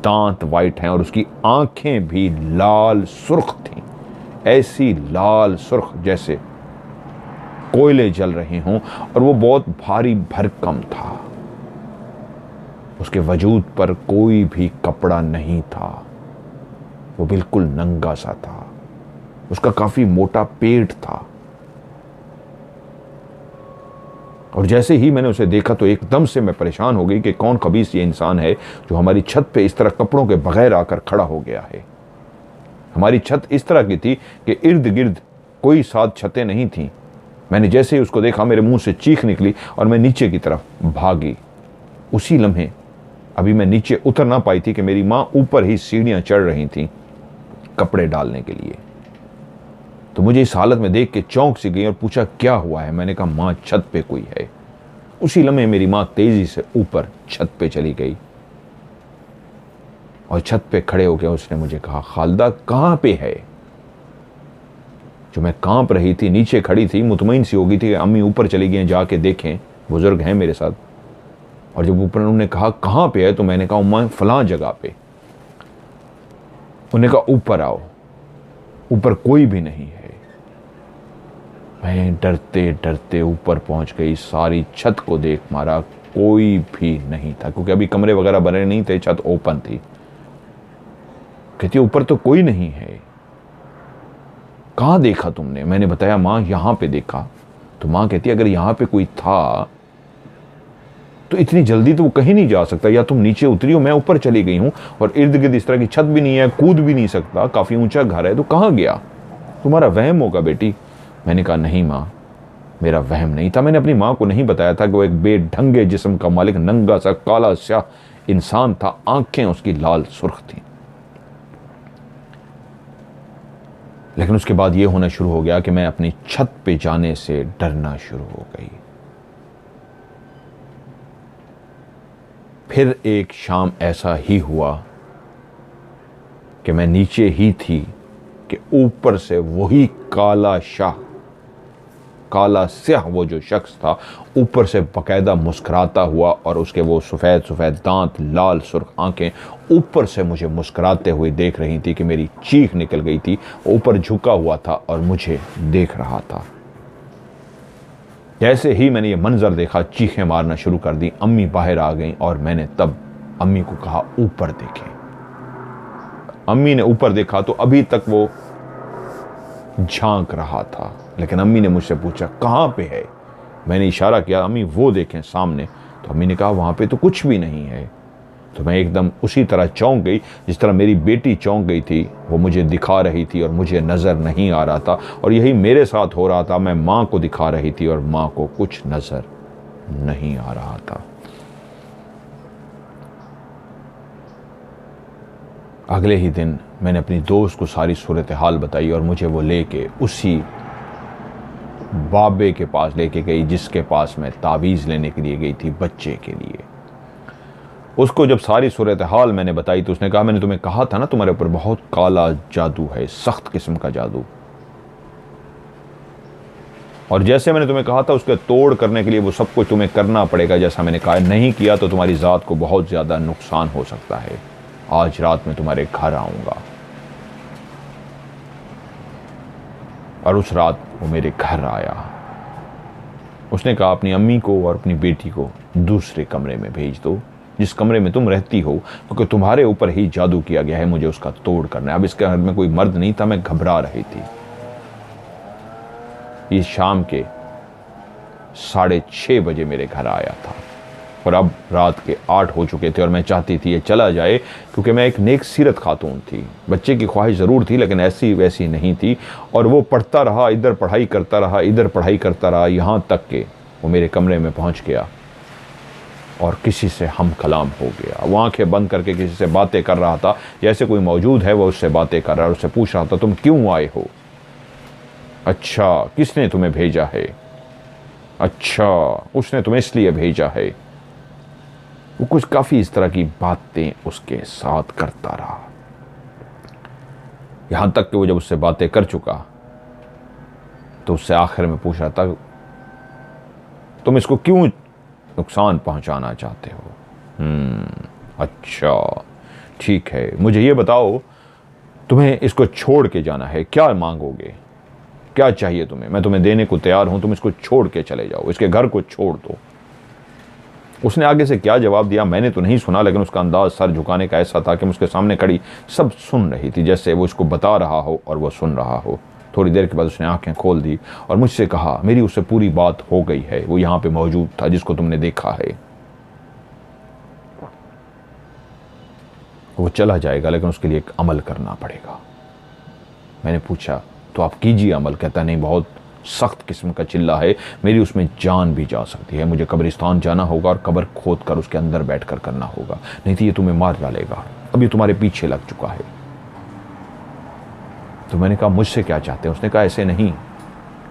दांत वाइट हैं और उसकी आंखें भी लाल सुर्ख थीं, ऐसी लाल सुर्ख जैसे कोयले जल रहे हों। और वो बहुत भारी भरकम था। उसके वजूद पर कोई भी कपड़ा नहीं था, वो बिल्कुल नंगा सा था। उसका काफी मोटा पेट था। और जैसे ही मैंने उसे देखा तो एकदम से मैं परेशान हो गई कि कौन खबीस ये इंसान है जो हमारी छत पे इस तरह कपड़ों के बगैर आकर खड़ा हो गया है। हमारी छत इस तरह की थी कि इर्द गिर्द कोई साथ छतें नहीं थीं। मैंने जैसे ही उसको देखा मेरे मुंह से चीख निकली और मैं नीचे की तरफ भागी। उसी लम्हे अभी मैं नीचे उतर ना पाई थी कि मेरी माँ ऊपर ही सीढ़ियां चढ़ रही थीं कपड़े डालने के लिए। तो मुझे इस हालत में देख के चौंक सी गई और पूछा क्या हुआ है। मैंने कहा माँ छत पे कोई है। उसी लम्हे मेरी माँ तेजी से ऊपर छत पे चली गई और छत पे खड़े होकर उसने मुझे कहा, खालदा कहाँ पे है। जो मैं कांप रही थी, नीचे खड़ी थी, मुतमईन सी हो गई थी कि अम्मी ऊपर चली गई, जाके देखें, बुजुर्ग हैं मेरे साथ। और जब ऊपर उन्होंने कहा कहाँ पे है, तो मैंने कहा उम्मा फलां जगह पे। उन्होंने कहा ऊपर आओ। ऊपर कोई भी नहीं है। मैं डरते डरते ऊपर पहुंच गई। सारी छत को देख मारा, कोई भी नहीं था, क्योंकि अभी कमरे वगैरह बने नहीं थे, छत ओपन थी। कहती ऊपर तो कोई नहीं है। कहाँ देखा तुमने? मैंने बताया माँ यहां पे देखा। तो माँ कहती अगर यहां पे कोई था तो इतनी जल्दी तो वो कहीं नहीं जा सकता। या तुम नीचे उतरी हो, मैं ऊपर चली गई हूं और इर्द गिर्द इस तरह की छत भी नहीं है, कूद भी नहीं सकता, काफी ऊंचा घर है, तो कहाँ गया? तुम्हारा वहम होगा बेटी। मैंने कहा नहीं माँ, मेरा वहम नहीं था। मैंने अपनी माँ को नहीं बताया था कि वो एक बेढंगे जिस्म का मालिक नंगा सा काला स्याह इंसान था। आंखें उसकी लाल सुर्ख थी। लेकिन उसके बाद ये होना शुरू हो गया कि मैं अपनी छत पे जाने से डरना शुरू हो गई। फिर एक शाम ऐसा ही हुआ कि मैं नीचे ही थी कि ऊपर से वही काला स्याह वो जो शख्स था ऊपर से बाकायदा मुस्कुराता हुआ, और उसके वो सफ़ेद सफ़ेद दांत, लाल सुर्ख आंखें ऊपर से मुझे मुस्कुराते हुए देख रही थी कि मेरी चीख निकल गई थी। ऊपर झुका हुआ था और मुझे देख रहा था। जैसे ही मैंने ये मंजर देखा, चीखें मारना शुरू कर दी। अम्मी बाहर आ गईं और मैंने तब अम्मी को कहा ऊपर देखें। अम्मी ने ऊपर देखा तो अभी तक वो झांक रहा था, लेकिन अम्मी ने मुझसे पूछा कहाँ पे है। मैंने इशारा किया अम्मी वो देखें सामने। तो अम्मी ने कहा वहाँ पे तो कुछ भी नहीं है। तो मैं एकदम उसी तरह चौंक गई जिस तरह मेरी बेटी चौंक गई थी। वो मुझे दिखा रही थी और मुझे नज़र नहीं आ रहा था, और यही मेरे साथ हो रहा था। मैं माँ को दिखा रही थी और माँ को कुछ नज़र नहीं आ रहा था। अगले ही दिन मैंने अपनी दोस्त को सारी सूरत हाल बताई और मुझे वो लेके उसी बाबे के पास लेके गई जिसके पास मैं तावीज़ लेने के लिए गई थी बच्चे के लिए। उसको जब सारी सूरत हाल मैंने बताई तो उसने कहा, मैंने तुम्हें कहा था ना तुम्हारे ऊपर बहुत काला जादू है, सख्त किस्म का जादू, और जैसे मैंने तुम्हें कहा था उसके तोड़ करने के लिए वो सब कुछ तुम्हें करना पड़ेगा जैसा मैंने कहा। नहीं किया तो तुम्हारी ज़ात को बहुत ज़्यादा नुकसान हो सकता है। आज रात में तुम्हारे घर आऊँगा। और उस रात वो मेरे घर आया। उसने कहा, अपनी अम्मी को और अपनी बेटी को दूसरे कमरे में भेज दो जिस कमरे में तुम रहती हो, क्योंकि तुम्हारे ऊपर ही जादू किया गया है, मुझे उसका तोड़ करना है। अब इसके घर में कोई मर्द नहीं था, मैं घबरा रही थी। ये शाम के 6:30 बजे मेरे घर आया था और अब रात के 8 हो चुके थे और मैं चाहती थी ये चला जाए, क्योंकि मैं एक नेक सीरत खातून थी। बच्चे की ख्वाहिश ज़रूर थी लेकिन ऐसी वैसी नहीं थी। और वो पढ़ता रहा, इधर पढ़ाई करता रहा, इधर पढ़ाई करता रहा, यहाँ तक कि वो मेरे कमरे में पहुँच गया और किसी से हम कलाम हो गया। वो आंखें बंद करके किसी से बातें कर रहा था, जैसे कोई मौजूद है वो उससे बातें कर रहा है। उससे पूछ रहा था, तुम क्यों आए हो? अच्छा, किसने तुम्हें भेजा है? अच्छा, उसने तुम्हें इसलिए भेजा है। वो कुछ काफ़ी इस तरह की बातें उसके साथ करता रहा, यहाँ तक कि वो जब उससे बातें कर चुका तो उससे आखिर में पूछ रहा था, तुम इसको क्यों नुकसान पहुंचाना चाहते हो? अच्छा ठीक है, मुझे ये बताओ, तुम्हें इसको छोड़ के जाना है, क्या मांगोगे, क्या चाहिए तुम्हें? मैं तुम्हें देने को तैयार हूं, तुम इसको छोड़ के चले जाओ, इसके घर को छोड़ दो। उसने आगे से क्या जवाब दिया मैंने तो नहीं सुना, लेकिन उसका अंदाज सर झुकाने का ऐसा था कि उसके सामने खड़ी सब सुन रही थी, जैसे वो इसको बता रहा हो और वो सुन रहा हो। थोड़ी देर के बाद उसने आंखें खोल दी और मुझसे कहा, मेरी उससे पूरी बात हो गई है, वो यहाँ पे मौजूद था जिसको तुमने देखा है। वो चला जाएगा लेकिन उसके लिए एक अमल करना पड़ेगा। मैंने पूछा, तो आप कीजिए अमल। कहता, नहीं, बहुत सख्त किस्म का चिल्ला है, मेरी उसमें जान भी जा सकती है, मुझे कब्रिस्तान जाना होगा और कब्र खोद कर उसके अंदर बैठकर करना होगा, नहीं तो ये तुम्हें मार डालेगा, अब ये तुम्हारे पीछे लग चुका है। तो मैंने कहा, मुझसे क्या चाहते हैं? उसने कहा, ऐसे नहीं,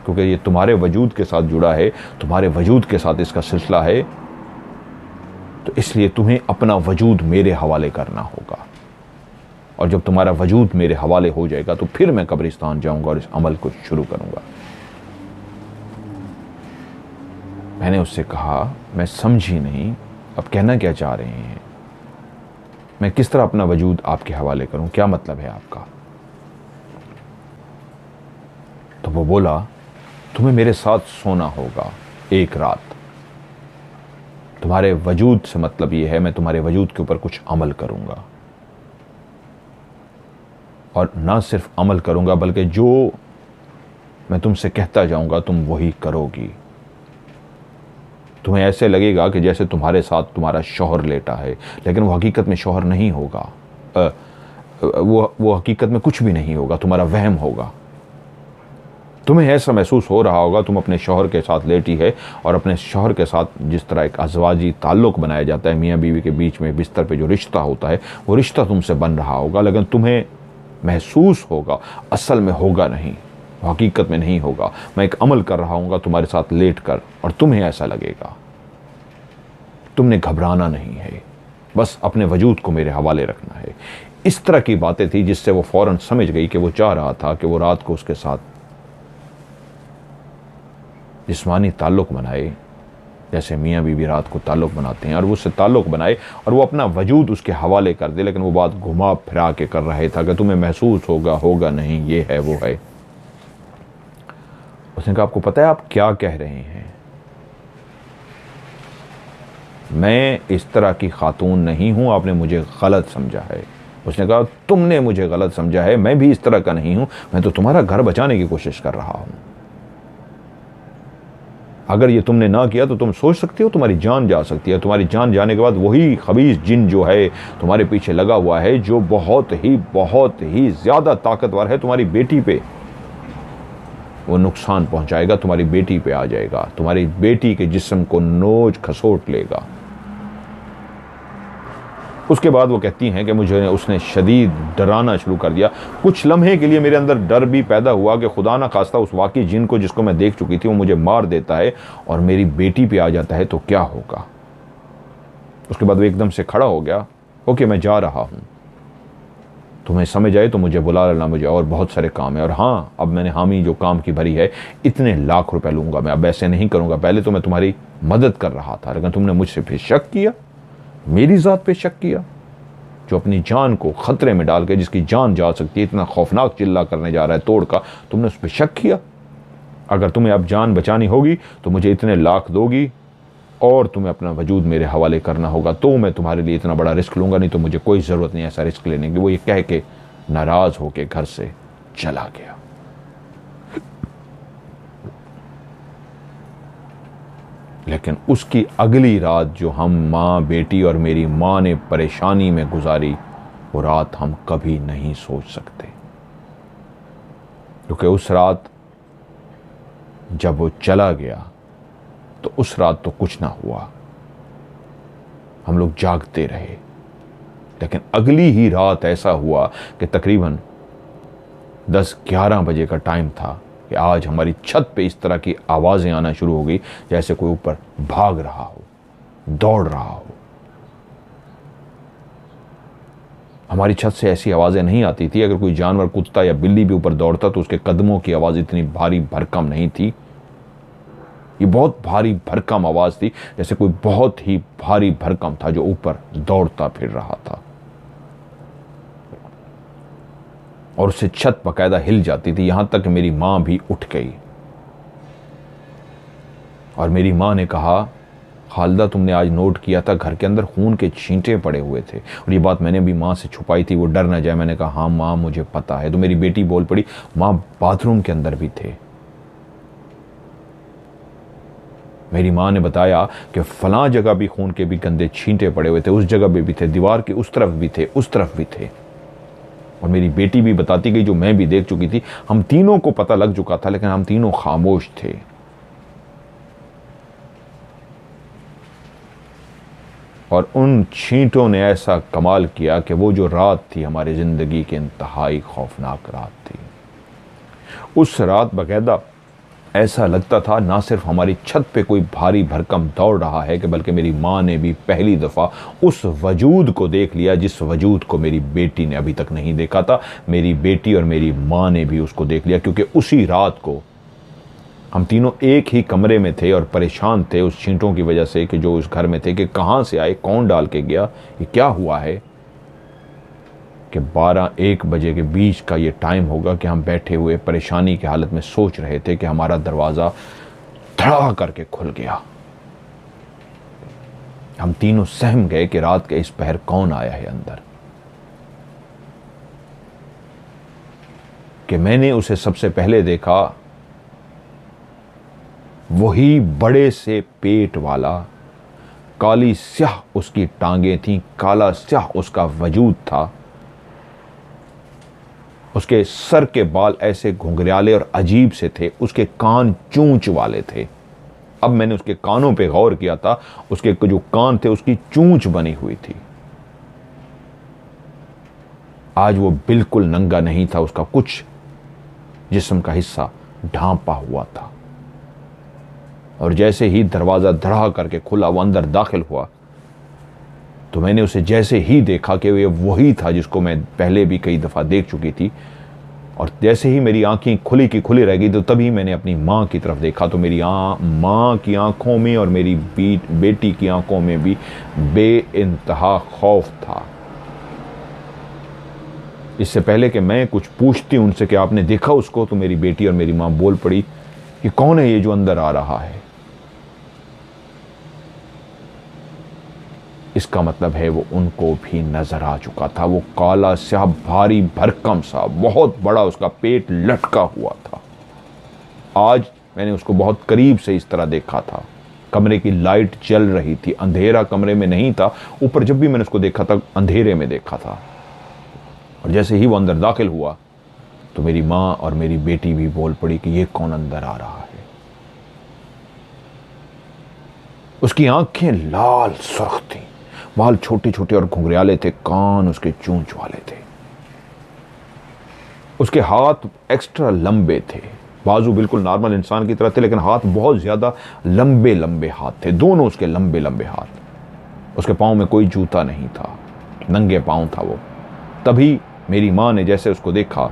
क्योंकि ये तुम्हारे वजूद के साथ जुड़ा है, तुम्हारे वजूद के साथ इसका सिलसिला है, तो इसलिए तुम्हें अपना वजूद मेरे हवाले करना होगा, और जब तुम्हारा वजूद मेरे हवाले हो जाएगा तो फिर मैं कब्रिस्तान जाऊंगा और इस अमल को शुरू करूंगा। मैंने उससे कहा, मैं समझी नहीं, अब कहना क्या चाह रहे हैं? मैं किस तरह अपना वजूद आपके हवाले करूं, क्या मतलब है आपका? तो वो बोला, तुम्हें मेरे साथ सोना होगा एक रात। तुम्हारे वजूद से मतलब ये है, मैं तुम्हारे वजूद के ऊपर कुछ अमल करूंगा, और ना सिर्फ अमल करूंगा बल्कि जो मैं तुमसे कहता जाऊंगा तुम वही करोगी। तुम्हें ऐसे लगेगा कि जैसे तुम्हारे साथ तुम्हारा शौहर लेटा है, लेकिन वो हकीकत में शौहर नहीं होगा, वो हकीकत में कुछ भी नहीं होगा, तुम्हारा वहम होगा। तुम्हें ऐसा महसूस हो रहा होगा तुम अपने शौहर के साथ लेटी है, और अपने शौहर के साथ जिस तरह एक अज़वाजी ताल्लुक़ बनाया जाता है, मियाँ बीवी के बीच में बिस्तर पे जो रिश्ता होता है, वो रिश्ता तुमसे बन रहा होगा, लेकिन तुम्हें महसूस होगा, असल में होगा नहीं, हकीकत में नहीं होगा। मैं एक अमल कर रहा हूँगा तुम्हारे साथ लेट कर, और तुम्हें ऐसा लगेगा। तुमने घबराना नहीं है, बस अपने वजूद को मेरे हवाले रखना है। इस तरह की बातें थी जिससे वो फ़ौरन समझ गई कि वो चाह रहा था कि वो रात को उसके साथ जिस्मानी ताल्लुक़ बनाए, जैसे मियाँ बीवी रात को ताल्लुक़ बनाते हैं, और वो उससे ताल्लुक़ बनाए और वो अपना वजूद उसके हवाले कर दे। लेकिन वो बात घुमा फिरा के कर रहे था कि तुम्हें महसूस होगा नहीं, ये है वो है। उसने कहा, आपको पता है आप क्या कह रहे हैं? मैं इस तरह की खातून नहीं हूं, आपने मुझे गलत समझा है। उसने कहा, तुमने मुझे गलत समझा है, मैं भी इस तरह का नहीं हूं, मैं तो तुम्हारा घर बचाने की कोशिश कर रहा हूं। अगर ये तुमने ना किया तो तुम सोच सकती हो तुम्हारी जान जा सकती है। तुम्हारी जान जाने के बाद वही खबीस जिन जो है तुम्हारे पीछे लगा हुआ है, जो बहुत ही ज़्यादा ताकतवर है, तुम्हारी बेटी पे वो नुकसान पहुंचाएगा, तुम्हारी बेटी पे आ जाएगा, तुम्हारी बेटी के जिस्म को नोच खसोट लेगा। उसके बाद वो कहती हैं कि मुझे उसने शदीद डराना शुरू कर दिया। कुछ लम्हे के लिए मेरे अंदर डर भी पैदा हुआ कि खुदा ना खास्ता उस वाकई जिन को जिसको मैं देख चुकी थी वो मुझे मार देता है और मेरी बेटी पे आ जाता है तो क्या होगा। उसके बाद वो एकदम से खड़ा हो गया, ओके मैं जा रहा हूँ, तुम्हें समझ आए तो मुझे बुला लेना, मुझे और बहुत सारे काम है। और हाँ, अब मैंने हामी जो काम की भरी है, इतने लाख रुपए लूँगा मैं, अब ऐसे नहीं करूँगा। पहले तो मैं तुम्हारी मदद कर रहा था, लेकिन तुमने मुझसे फिर शक किया, मेरी ज़ात पे शक किया, जो अपनी जान को ख़तरे में डाल के, जिसकी जान जा सकती है, इतना खौफनाक चिल्ला करने जा रहा है तोड़ का, तुमने उस पर शक किया। अगर तुम्हें अब जान बचानी होगी तो मुझे इतने लाख दोगी और तुम्हें अपना वजूद मेरे हवाले करना होगा, तो मैं तुम्हारे लिए इतना बड़ा रिस्क लूँगा, नहीं तो मुझे कोई ज़रूरत नहीं ऐसा रिस्क लेने की। वो ये कह के नाराज़ होकर घर से चला गया। लेकिन उसकी अगली रात जो हम माँ बेटी और मेरी माँ ने परेशानी में गुजारी, वो रात हम कभी नहीं सोच सकते। क्योंकि उस रात जब वो चला गया तो उस रात तो कुछ ना हुआ, हम लोग जागते रहे। लेकिन अगली ही रात ऐसा हुआ कि तकरीबन 10-11 बजे का टाइम था कि आज हमारी छत पे इस तरह की आवाज़ें आना शुरू हो गई जैसे कोई ऊपर भाग रहा हो, दौड़ रहा हो। हमारी छत से ऐसी आवाज़ें नहीं आती थी। अगर कोई जानवर, कुत्ता या बिल्ली भी ऊपर दौड़ता तो उसके कदमों की आवाज़ इतनी भारी भरकम नहीं थी। ये बहुत भारी भरकम आवाज़ थी, जैसे कोई बहुत ही भारी भरकम था जो ऊपर दौड़ता फिर रहा था। और उससे छत बाकायदा हिल जाती थी, यहां तक कि मेरी मां भी उठ गई। और मेरी मां ने कहा, खालिदा तुमने आज नोट किया था घर के अंदर खून के छींटे पड़े हुए थे। और ये बात मैंने भी मां से छुपाई थी, वो डर ना जाए। मैंने कहा हाँ मां मुझे पता है। तो मेरी बेटी बोल पड़ी, मां बाथरूम के अंदर भी थे। मेरी मां ने बताया कि फलां जगह भी खून के भी गंदे छींटे पड़े हुए थे, उस जगह पे भी थे, दीवार के उस तरफ भी थे, उस तरफ भी थे। और मेरी बेटी भी बताती गई, जो मैं भी देख चुकी थी। हम तीनों को पता लग चुका था, लेकिन हम तीनों खामोश थे। और उन छींटों ने ऐसा कमाल किया कि वो जो रात थी हमारी जिंदगी की इंतहाई खौफनाक रात थी। उस रात बाकायदा ऐसा लगता था ना सिर्फ हमारी छत पे कोई भारी भरकम दौड़ रहा है, कि बल्कि मेरी माँ ने भी पहली दफ़ा उस वजूद को देख लिया जिस वजूद को मेरी बेटी ने अभी तक नहीं देखा था। मेरी बेटी और मेरी माँ ने भी उसको देख लिया, क्योंकि उसी रात को हम तीनों एक ही कमरे में थे और परेशान थे उस छींटों की वजह से कि जो उस घर में थे, कि कहाँ से आए, कौन डाल के गया, ये क्या हुआ है। कि 12-1 बजे के बीच का ये टाइम होगा कि हम बैठे हुए परेशानी की हालत में सोच रहे थे कि हमारा दरवाज़ा धड़ा करके खुल गया। हम तीनों सहम गए कि रात के इस पहर कौन आया है अंदर। कि मैंने उसे सबसे पहले देखा, वही बड़े से पेट वाला, काली स्याह उसकी टांगें थीं, काला स्याह उसका वजूद था। उसके सर के बाल ऐसे घुंघराले और अजीब से थे, उसके कान चूंच वाले थे। अब मैंने उसके कानों पे गौर किया था, उसके जो कान थे उसकी चूंच बनी हुई थी। आज वो बिल्कुल नंगा नहीं था, उसका कुछ जिस्म का हिस्सा ढांपा हुआ था। और जैसे ही दरवाज़ा धड़ा करके खुला, वो अंदर दाखिल हुआ, तो मैंने उसे जैसे ही देखा कि ये वही था जिसको मैं पहले भी कई दफ़ा देख चुकी थी। और जैसे ही मेरी आंखें खुली की खुली रह गई, तो तभी मैंने अपनी माँ की तरफ देखा। तो मेरी माँ की आंखों में और मेरी बेटी की आंखों में भी बेइंतहा खौफ था। इससे पहले कि मैं कुछ पूछती उनसे कि आपने देखा उसको, तो मेरी बेटी और मेरी माँ बोल पड़ी कि कौन है ये जो अंदर आ रहा है। इसका मतलब है वो उनको भी नजर आ चुका था। वो काला स्याह भारी भरकम सा, बहुत बड़ा उसका पेट लटका हुआ था। आज मैंने उसको बहुत करीब से इस तरह देखा था। कमरे की लाइट जल रही थी, अंधेरा कमरे में नहीं था। ऊपर जब भी मैंने उसको देखा था, अंधेरे में देखा था। और जैसे ही वो अंदर दाखिल हुआ, तो मेरी माँ और मेरी बेटी भी बोल पड़ी कि ये कौन अंदर आ रहा है। उसकी आंखें लाल सुर्ख थीं, बाल छोटे छोटे और घुंघराले थे, कान उसके चूंच वाले थे, उसके हाथ एक्स्ट्रा लंबे थे, बाजू बिल्कुल नॉर्मल इंसान की तरह थे लेकिन हाथ बहुत ज़्यादा लंबे लंबे हाथ थे, दोनों उसके लंबे लंबे हाथ। उसके पाँव में कोई जूता नहीं था, नंगे पाँव था वो। तभी मेरी माँ ने जैसे उसको देखा,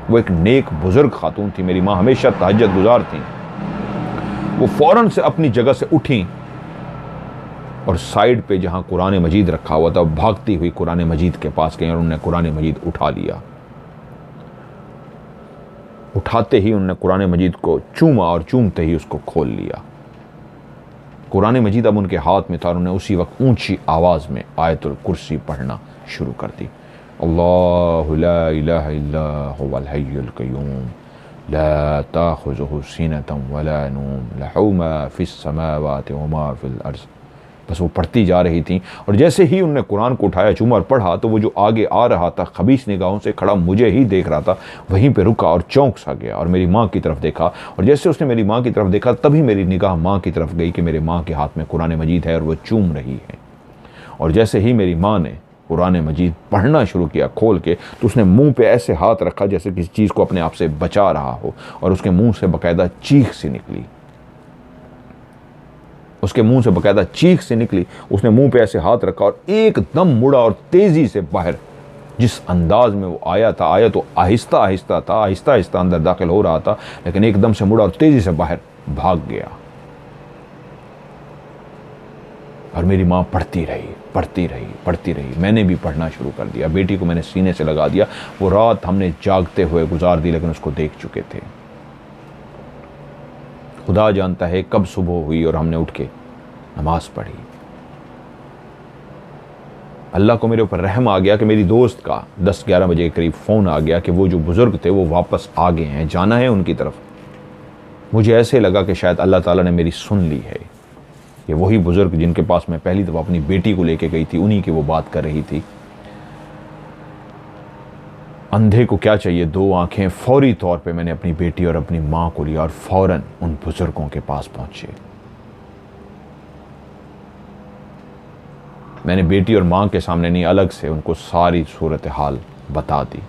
वो एक नेक बुजुर्ग खातून थी, मेरी माँ हमेशा तहज्जुद गुजार थी, वो फौरन से अपनी जगह से उठी और साइड पे जहाँ कुरान मजीद रखा हुआ था भागती हुई कुरान मजीद के पास गई और उन्होंने कुरान मजीद उठा लिया। उठाते ही उन्होंने कुरान मजीद को चूमा और चूमते ही उसको खोल लिया। कुरान मजीद अब उनके हाथ में था और उन्होंने उसी वक्त ऊंची आवाज़ में आयतुल कुर्सी पढ़ना शुरू कर दी। अल्लाहु ला इलाहा इल्ला हुवल हय्युल क़य्यूम ला ताख़ुज़ुहु सिनतुन वला नूम लहू मा फ़िस समावाति व मा फ़िल अर्ज़। बस वो पढ़ती जा रही थी और जैसे ही उन्होंने कुरान को उठाया, चूमा और पढ़ा, तो वो जो आगे आ रहा था खबीस निगाहों से खड़ा मुझे ही देख रहा था, वहीं पे रुका और चौंक सा गया और मेरी माँ की तरफ देखा। और जैसे उसने मेरी माँ की तरफ देखा तभी मेरी निगाह माँ की तरफ गई कि मेरे माँ के हाथ में कुरान मजीद है और वो चूम रही है। और जैसे ही मेरी माँ ने कुरान मजीद पढ़ना शुरू किया खोल के, तो उसने मुंह पे ऐसे हाथ रखा जैसे किसी चीज़ को अपने आप से बचा रहा हो और उसके मुंह से बाकायदा चीख सी निकली, उसके मुंह से बाकायदा चीख से निकली। उसने मुंह पे ऐसे हाथ रखा और एकदम मुड़ा और तेज़ी से बाहर, जिस अंदाज में वो आया था, आया तो आहिस्ता आहिस्ता था, आहिस्ता आहिस्ता अंदर दाखिल हो रहा था, लेकिन एकदम से मुड़ा और तेज़ी से बाहर भाग गया। और मेरी माँ पढ़ती रही पढ़ती रही पढ़ती रही। मैंने भी पढ़ना शुरू कर दिया, बेटी को मैंने सीने से लगा दिया। वो रात हमने जागते हुए गुजार दी लेकिन उसको देख चुके थे। खुदा जानता है कब सुबह हुई और हमने उठ के नमाज पढ़ी। अल्लाह को मेरे ऊपर रहम आ गया कि मेरी दोस्त का 10-11 बजे के करीब फ़ोन आ गया कि वो जो बुज़ुर्ग थे वो वापस आ गए हैं, जाना है उनकी तरफ। मुझे ऐसे लगा कि शायद अल्लाह ताला ने मेरी सुन ली है। ये वही बुज़ुर्ग जिनके पास मैं पहली दफ़ा अपनी बेटी को लेके गई थी, उन्हीं की वो बात कर रही थी। अंधे को क्या चाहिए, 2 आंखें। फौरी तौर पे मैंने अपनी बेटी और अपनी माँ को लिया और फ़ौरन उन बुज़ुर्गों के पास पहुँचे। मैंने बेटी और माँ के सामने नहीं, अलग से उनको सारी सूरत हाल बता दी।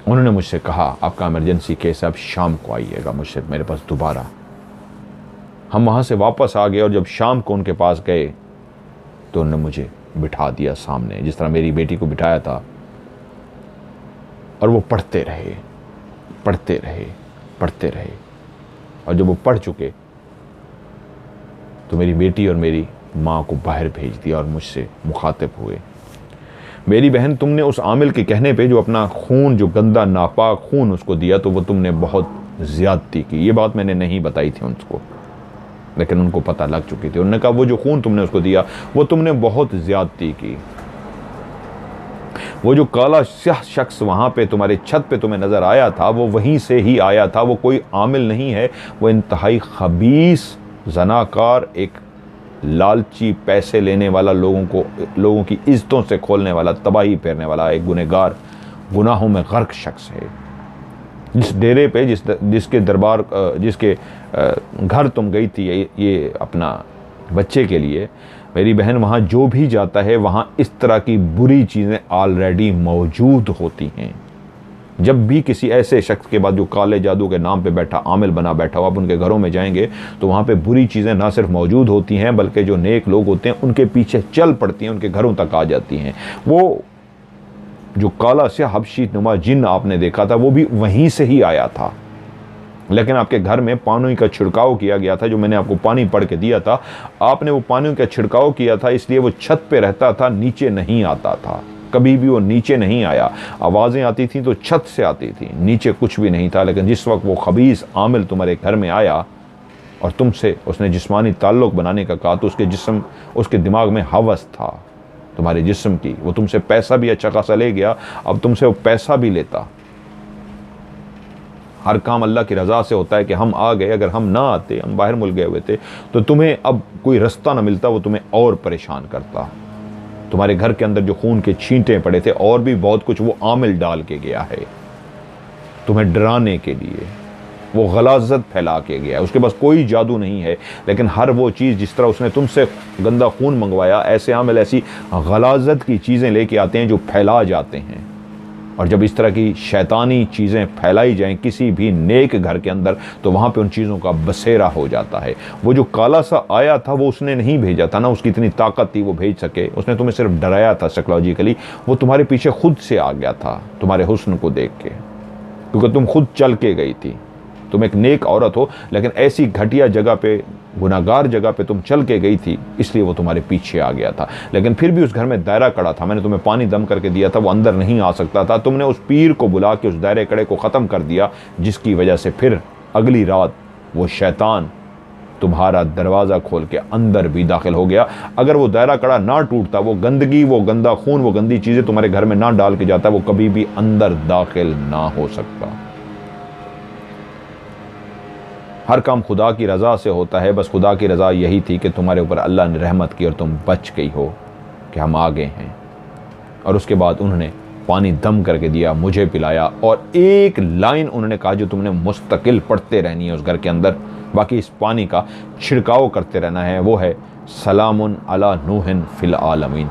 उन्होंने मुझसे कहा आपका इमरजेंसी केस है, अब शाम को आइएगा मुझसे मेरे पास दोबारा। हम वहाँ से वापस आ गए और जब शाम को उनके पास गए तो उन्होंने मुझे बिठा दिया सामने, जिस तरह मेरी बेटी को बिठाया था, और वो पढ़ते रहे पढ़ते रहे पढ़ते रहे। और जब वो पढ़ चुके तो मेरी बेटी और मेरी माँ को बाहर भेज दिया और मुझसे मुखातिब हुए। मेरी बहन, तुमने उस आमिल के कहने पे जो अपना खून, जो गंदा नापाक खून उसको दिया, तो वो तुमने बहुत ज़्यादती की। ये बात मैंने नहीं बताई थी उनको, लेकिन उनको पता लग चुकी थी। उन्होंने कहा वो जो खून तुमने उसको दिया वो तुमने बहुत ज़्यादती की। वो जो काला स्याह शख्स वहाँ पे तुम्हारे छत पे तुम्हें नज़र आया था वो वहीं से ही आया था। वो कोई आमिल नहीं है, वो इंतहाई खबीस जनाकार, एक लालची, पैसे लेने वाला, लोगों की इज्जतों से खोलने वाला, तबाही फेरने वाला एक गुनहगार, गुनाहों में गर्क शख्स है। जिस डेरे पे, जिसके दरबार, जिसके घर तुम गई थी ये अपना बच्चे के लिए, मेरी बहन, वहाँ जो भी जाता है वहाँ इस तरह की बुरी चीज़ें ऑलरेडी मौजूद होती हैं। जब भी किसी ऐसे शख्स के बाद जो काले जादू के नाम पे बैठा, आमिल बना बैठा हो, आप उनके घरों में जाएंगे तो वहाँ पे बुरी चीज़ें ना सिर्फ मौजूद होती हैं बल्कि जो नेक लोग होते हैं उनके पीछे चल पड़ती हैं, उनके घरों तक आ जाती हैं। वो जो काला से हबशी नुमा जिन आपने देखा था वो भी वहीं से ही आया था, लेकिन आपके घर में पानी का छिड़काव किया गया था। जो मैंने आपको पानी पढ़ के दिया था, आपने वो पानी का छिड़काव किया था, इसलिए वो छत पे रहता था, नीचे नहीं आता था। कभी भी वो नीचे नहीं आया। आवाज़ें आती थी तो छत से आती थी, नीचे कुछ भी नहीं था। लेकिन जिस वक्त वो खबीस आमिल तुम्हारे घर में आया और तुमसे उसने जिस्मानी ताल्लुक़ बनाने का कहा, तो उसके दिमाग में हवस था तुम्हारे जिस्म की। वो तुमसे पैसा भी अच्छा खासा ले गया, अब तुमसे वो पैसा भी लेता। हर काम अल्लाह की रज़ा से होता है कि हम आ गए, अगर हम ना आते, हम बाहर मुल्क गए हुए थे, तो तुम्हें अब कोई रास्ता ना मिलता, वो तुम्हें और परेशान करता। तुम्हारे घर के अंदर जो खून के छींटे पड़े थे और भी बहुत कुछ वो आमिल डाल के गया है तुम्हें डराने के लिए। वो गलाज़त फैला के गया है। उसके पास कोई जादू नहीं है, लेकिन हर वो चीज़ जिस तरह उसने तुमसे गंदा खून मंगवाया, ऐसे आमिल ऐसी गलाज़त की चीज़ें लेके आते हैं जो फैला जाते हैं। और जब इस तरह की शैतानी चीज़ें फैलाई जाएं किसी भी नेक घर के अंदर, तो वहाँ पे उन चीज़ों का बसेरा हो जाता है। वो जो काला सा आया था वो उसने नहीं भेजा था ना, उसकी इतनी ताकत थी वो भेज सके, उसने तुम्हें सिर्फ डराया था साइकोलॉजिकली। वो तुम्हारे पीछे खुद से आ गया था तुम्हारे हुस्न को देख के, क्योंकि तुम खुद चल के गई थी। तुम एक नेक औरत हो, लेकिन ऐसी घटिया जगह पे, गुनाहगार जगह पे तुम चल के गई थी, इसलिए वो तुम्हारे पीछे आ गया था। लेकिन फिर भी उस घर में दायरा कड़ा था, मैंने तुम्हें पानी दम करके दिया था, वो अंदर नहीं आ सकता था। तुमने उस पीर को बुला के उस दायरे कड़े को ख़त्म कर दिया, जिसकी वजह से फिर अगली रात वो शैतान तुम्हारा दरवाज़ा खोल के अंदर भी दाखिल हो गया। अगर वो दायरा कड़ा ना टूटता, वो गंदगी, वो गंदा खून, वो गंदी चीज़ें तुम्हारे घर में ना डाल के जाता, वो कभी भी अंदर दाखिल ना हो सकता। हर काम खुदा की रज़ा से होता है। बस खुदा की रज़ा यही थी कि तुम्हारे ऊपर अल्लाह ने रहमत की और तुम बच गई हो, कि हम आ गए हैं। और उसके बाद उन्होंने पानी दम करके दिया, मुझे पिलाया, और एक लाइन उन्होंने कहा जो तुमने मुस्तकिल पढ़ते रहनी है उस घर के अंदर, बाकी इस पानी का छिड़काव करते रहना है। वो है सलामुन अला नूहिन फिल आलमीन।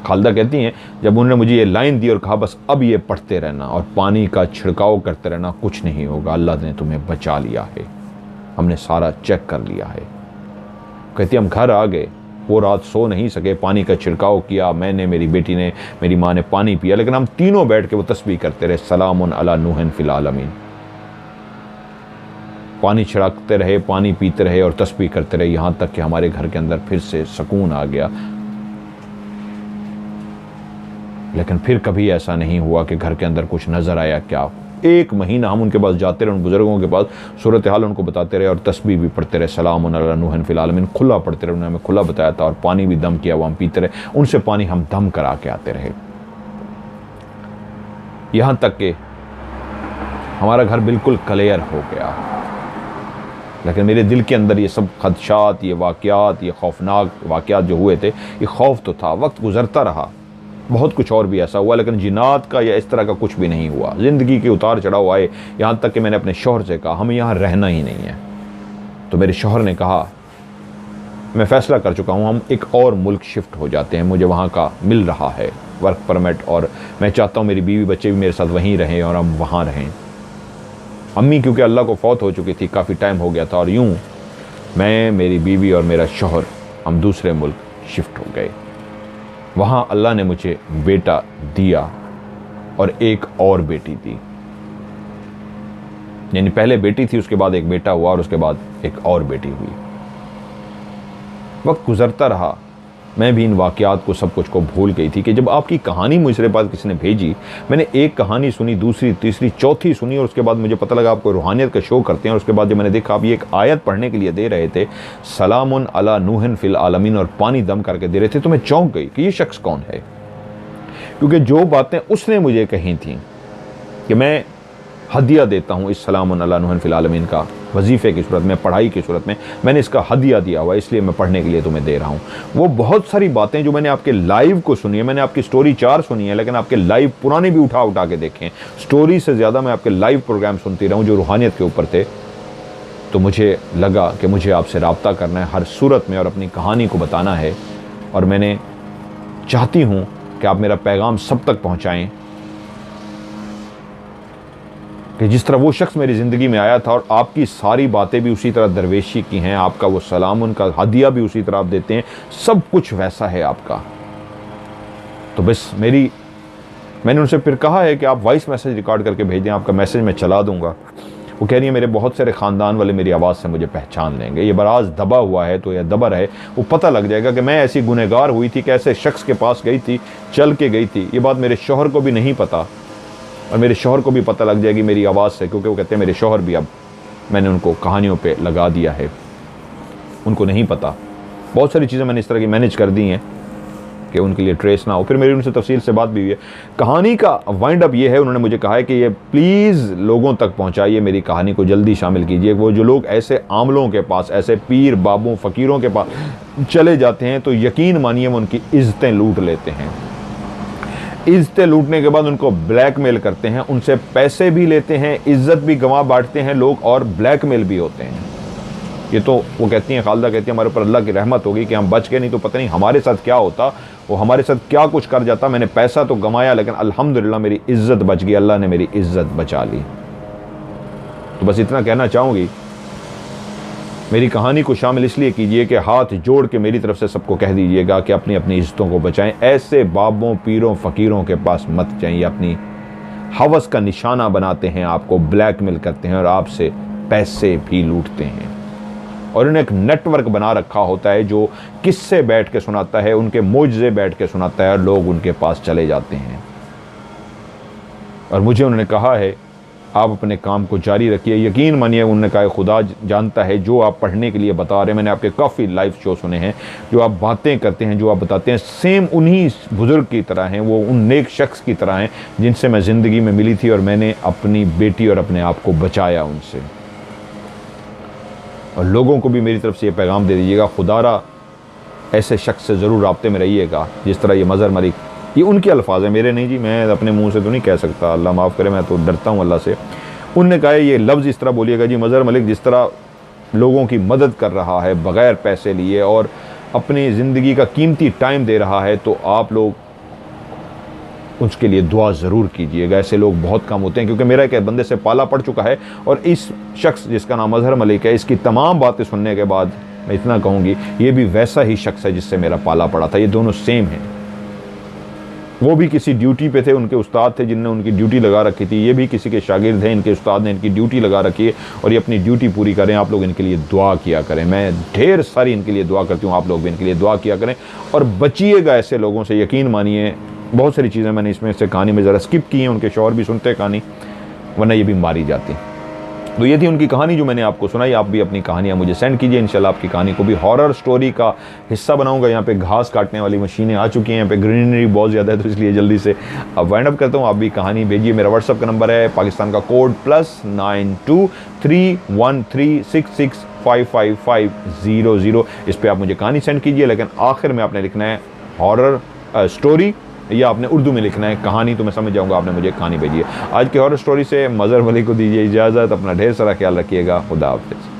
खालदा कहती हैं, जब उन्होंने मुझे ये लाइन दी और कहा बस अब ये पढ़ते रहना और पानी का छिड़काव करते रहना, कुछ नहीं होगा, अल्लाह ने तुम्हें बचा लिया है, हमने सारा चेक कर लिया है। कहती हम घर आ गए, वो रात सो नहीं सके, पानी का छिड़काव किया, मैंने, मेरी बेटी ने, मेरी माँ ने पानी पिया, लेकिन हम तीनों बैठ के वो तस्बीह करते रहे, सलामुन अला नूहिन फिल आलमीन। पानी छिड़कते रहे, पानी पीते रहे और तस्बीह करते रहे, यहाँ तक कि हमारे घर के अंदर फिर से सुकून आ गया। लेकिन फिर कभी ऐसा नहीं हुआ कि घर के अंदर कुछ नज़र आया। क्या 1 महीना हम उनके पास जाते रहे, उन बुजुर्गों के पास, सूरत हाल उनको बताते रहे और तस्बीह भी पढ़ते रहे, सलामुन अला नूहिन फिल आलमीन, खुला पढ़ते रहे। उन्होंने हमें खुला बताया था, और पानी भी दम किया, वो हम पीते रहे, उनसे पानी हम दम करा के आते रहे। यहाँ तक कि हमारा घर बिल्कुल क्लियर हो गया। लेकिन मेरे दिल के अंदर ये सब खदशात, ये वाक़यात, ये खौफनाक वाक़यात जो हुए थे, ये खौफ तो था। वक्त गुजरता रहा, बहुत कुछ और भी ऐसा हुआ, लेकिन जिन्नात का या इस तरह का कुछ भी नहीं हुआ। ज़िंदगी के उतार चढ़ाव आए, यहाँ तक कि मैंने अपने शौहर से कहा हमें यहाँ रहना ही नहीं है। तो मेरे शौहर ने कहा मैं फ़ैसला कर चुका हूँ, हम एक और मुल्क शिफ्ट हो जाते हैं, मुझे वहाँ का मिल रहा है वर्क परमिट, और मैं चाहता हूँ मेरी बीवी बच्चे भी मेरे साथ वहीं रहें और हम वहाँ रहें। अम्मी क्योंकि अल्लाह को फौत हो चुकी थी, काफ़ी टाइम हो गया था, और यूँ मैं, मेरी बीवी और मेरा शौहर हम दूसरे मुल्क शिफ्ट हो गए। वहाँ अल्लाह ने मुझे बेटा दिया और एक और बेटी दी, यानी पहले बेटी थी, उसके बाद एक बेटा हुआ, और उसके बाद एक और बेटी हुई। वक्त गुजरता रहा, मैं भी इन वाक़यात को, सब कुछ को भूल गई थी कि जब आपकी कहानी मुझे पास किसी ने भेजी, मैंने एक कहानी सुनी, दूसरी, तीसरी, चौथी सुनी, और उसके बाद मुझे पता लगा आपको रूहानियत का शो करते हैं। और उसके बाद जब मैंने देखा आप ये एक आयत पढ़ने के लिए दे रहे थे, सलामुन अला नूहिन फिल आलमीन, और पानी दम करके दे रहे थे, तो मैं चौंक गई कि ये शख्स कौन है। क्योंकि जो बातें उसने मुझे कही थी कि मैं हदिया देता हूँ इस सलामुन अला नूहिन फिल आलमीन का, वजीफ़े की सूरत में, पढ़ाई की सूरत में, मैंने इसका हदिया दिया हुआ, इसलिए मैं पढ़ने के लिए तुम्हें दे रहा हूँ। वो बहुत सारी बातें जो मैंने आपके लाइव को सुनी है, मैंने आपकी स्टोरी 4 सुनी है, लेकिन आपके लाइव पुराने भी उठा उठा के देखें। स्टोरी से ज़्यादा मैं आपके लाइव प्रोग्राम सुनती रहूँ जो रूहानियत के ऊपर थे। तो मुझे लगा कि मुझे आपसे रब्ता करना है हर सूरत में और अपनी कहानी को बताना है, और मैंने चाहती हूँ कि आप मेरा पैगाम सब तक पहुँचाएँ कि जिस तरह वो शख्स मेरी ज़िंदगी में आया था, और आपकी सारी बातें भी उसी तरह दरवेशी की हैं, आपका वो सलाम, उनका हदिया भी उसी तरह आप देते हैं, सब कुछ वैसा है आपका। तो बस मैंने उनसे फिर कहा है कि आप वॉइस मैसेज रिकॉर्ड करके भेज दें, आपका मैसेज मैं चला दूंगा। वो कह रही है मेरे बहुत सारे ख़ानदान वाले मेरी आवाज़ से मुझे पहचान लेंगे, ये बराज दबा हुआ है तो यह दबा रहे, वो पता लग जाएगा कि मैं ऐसी गुनहगार हुई थी कि ऐसे शख्स के पास गई थी, चल के गई थी। ये बात मेरे शौहर को भी नहीं पता, और मेरे शौहर को भी पता लग जाएगी मेरी आवाज़ से, क्योंकि वो कहते हैं मेरे शौहर भी, अब मैंने उनको कहानियों पे लगा दिया है, उनको नहीं पता। बहुत सारी चीज़ें मैंने इस तरह की मैनेज कर दी हैं कि उनके लिए ट्रेस ना हो। फिर मेरी उनसे तफसील से बात भी हुई है। कहानी का वाइंड अप ये है, उन्होंने मुझे कहा है कि ये प्लीज़ लोगों तक पहुँचाइए, मेरी कहानी को जल्दी शामिल कीजिए। वो जो लोग ऐसे आमलों के पास, ऐसे पीर बाबों फ़कीरों के पास चले जाते हैं, तो यकीन मानिए वो उनकी इज़्ज़तें लूट लेते हैं। इज्जतें लूटने के बाद उनको ब्लैकमेल करते हैं, उनसे पैसे भी लेते हैं, इज्जत भी गंवा बांटते हैं लोग और ब्लैकमेल भी होते हैं। ये तो वो कहती हैं, खालदा कहती है हमारे ऊपर अल्लाह की रहमत होगी कि हम बच गए, नहीं तो पता नहीं हमारे साथ क्या होता, वो हमारे साथ क्या कुछ कर जाता। मैंने पैसा तो गंवाया लेकिन अल्हम्दुलिल्लाह मेरी इज्जत बच गई, अल्लाह ने मेरी इज्जत बचा ली। तो बस इतना कहना चाहूँगी, मेरी कहानी को शामिल इसलिए कीजिए कि हाथ जोड़ के मेरी तरफ से सबको कह दीजिएगा कि अपनी अपनी इज्जतों को बचाएं। ऐसे बाबों पीरों फ़कीरों के पास मत जाइए, अपनी हवस का निशाना बनाते हैं, आपको ब्लैकमेल करते हैं और आपसे पैसे भी लूटते हैं। और उन्हें एक नेटवर्क बना रखा होता है जो किस्से बैठ के सुनाता है, उनके मोजज़े बैठ के सुनाता है और लोग उनके पास चले जाते हैं। और मुझे उन्होंने कहा है आप अपने काम को जारी रखिए। यकीन मानिए उन्होंने कहा खुदा जानता है जो आप पढ़ने के लिए बता रहे हैं, मैंने आपके काफ़ी लाइव शो सुने हैं, जो आप बातें करते हैं, जो आप बताते हैं, सेम उन्हीं बुज़ुर्ग की तरह हैं, वो उन नेक शख्स की तरह हैं जिनसे मैं ज़िंदगी में मिली थी और मैंने अपनी बेटी और अपने आप को बचाया उनसे। और लोगों को भी मेरी तरफ से ये पैगाम दे दीजिएगा, खुदारा ऐसे शख्स से ज़रूर राब्ते में रहिएगा जिस तरह ये मज़हर मलिक, ये उनके अल्फाज हैं, मेरे नहीं जी, मैं अपने मुंह से तो नहीं कह सकता, अल्लाह माफ़ करे, मैं तो डरता हूँ अल्लाह से। उनने कहा ये लफ्ज़ इस तरह बोलिएगा जी, मज़हर मलिक जिस तरह लोगों की मदद कर रहा है बग़ैर पैसे लिए और अपनी ज़िंदगी का कीमती टाइम दे रहा है, तो आप लोग उसके लिए दुआ ज़रूर कीजिएगा। ऐसे लोग बहुत कम होते हैं, क्योंकि मेरा एक बंदे से पाला पड़ चुका है और इस शख्स जिसका नाम मज़हर मलिक है, इसकी तमाम बातें सुनने के बाद मैं इतना कहूँगी ये भी वैसा ही शख्स है जिससे मेरा पाला पड़ा था। ये दोनों सेम हैं। वो भी किसी ड्यूटी पे थे, उनके उस्ताद थे जिनने उनकी ड्यूटी लगा रखी थी, ये भी किसी के शागिर्द हैं, इनके उस्ताद ने इनकी ड्यूटी लगा रखी है और ये अपनी ड्यूटी पूरी करें। आप लोग इनके लिए दुआ किया करें, मैं ढेर सारी इनके लिए दुआ करती हूँ, आप लोग भी इनके लिए दुआ किया करें और बचिएगा ऐसे लोगों से। यकीन मानिए बहुत सारी चीज़ें मैंने इसमें से कहानी में ज़रा स्किप की हैं, उनके शौहर भी सुनते कहानी, वरना ये भी मारी जाती। तो ये थी उनकी कहानी जो मैंने आपको सुनाई। आप भी अपनी कहानियाँ मुझे सेंड कीजिए, इंशाल्लाह आपकी कहानी को भी हॉरर स्टोरी का हिस्सा बनाऊंगा। यहाँ पे घास काटने वाली मशीनें आ चुकी हैं, यहाँ पे ग्रीनरी बहुत ज़्यादा है, तो इसलिए जल्दी से अब वाइंड अप करता हूँ। आप भी कहानी भेजिए, मेरा व्हाट्सअप का नंबर है पाकिस्तान का कोड +92 31366 55500। इस पर आप मुझे कहानी सेंड कीजिए, लेकिन आखिर में आपने लिखना है हॉरर स्टोरी या आपने उर्दू में लिखना है कहानी, तो मैं समझ जाऊंगा आपने मुझे कहानी भेजी है। आज की हॉरर स्टोरी से मज़हर मलिक को दीजिए इजाज़त। अपना ढेर सारा ख्याल रखिएगा। खुदा हाफ़िज़।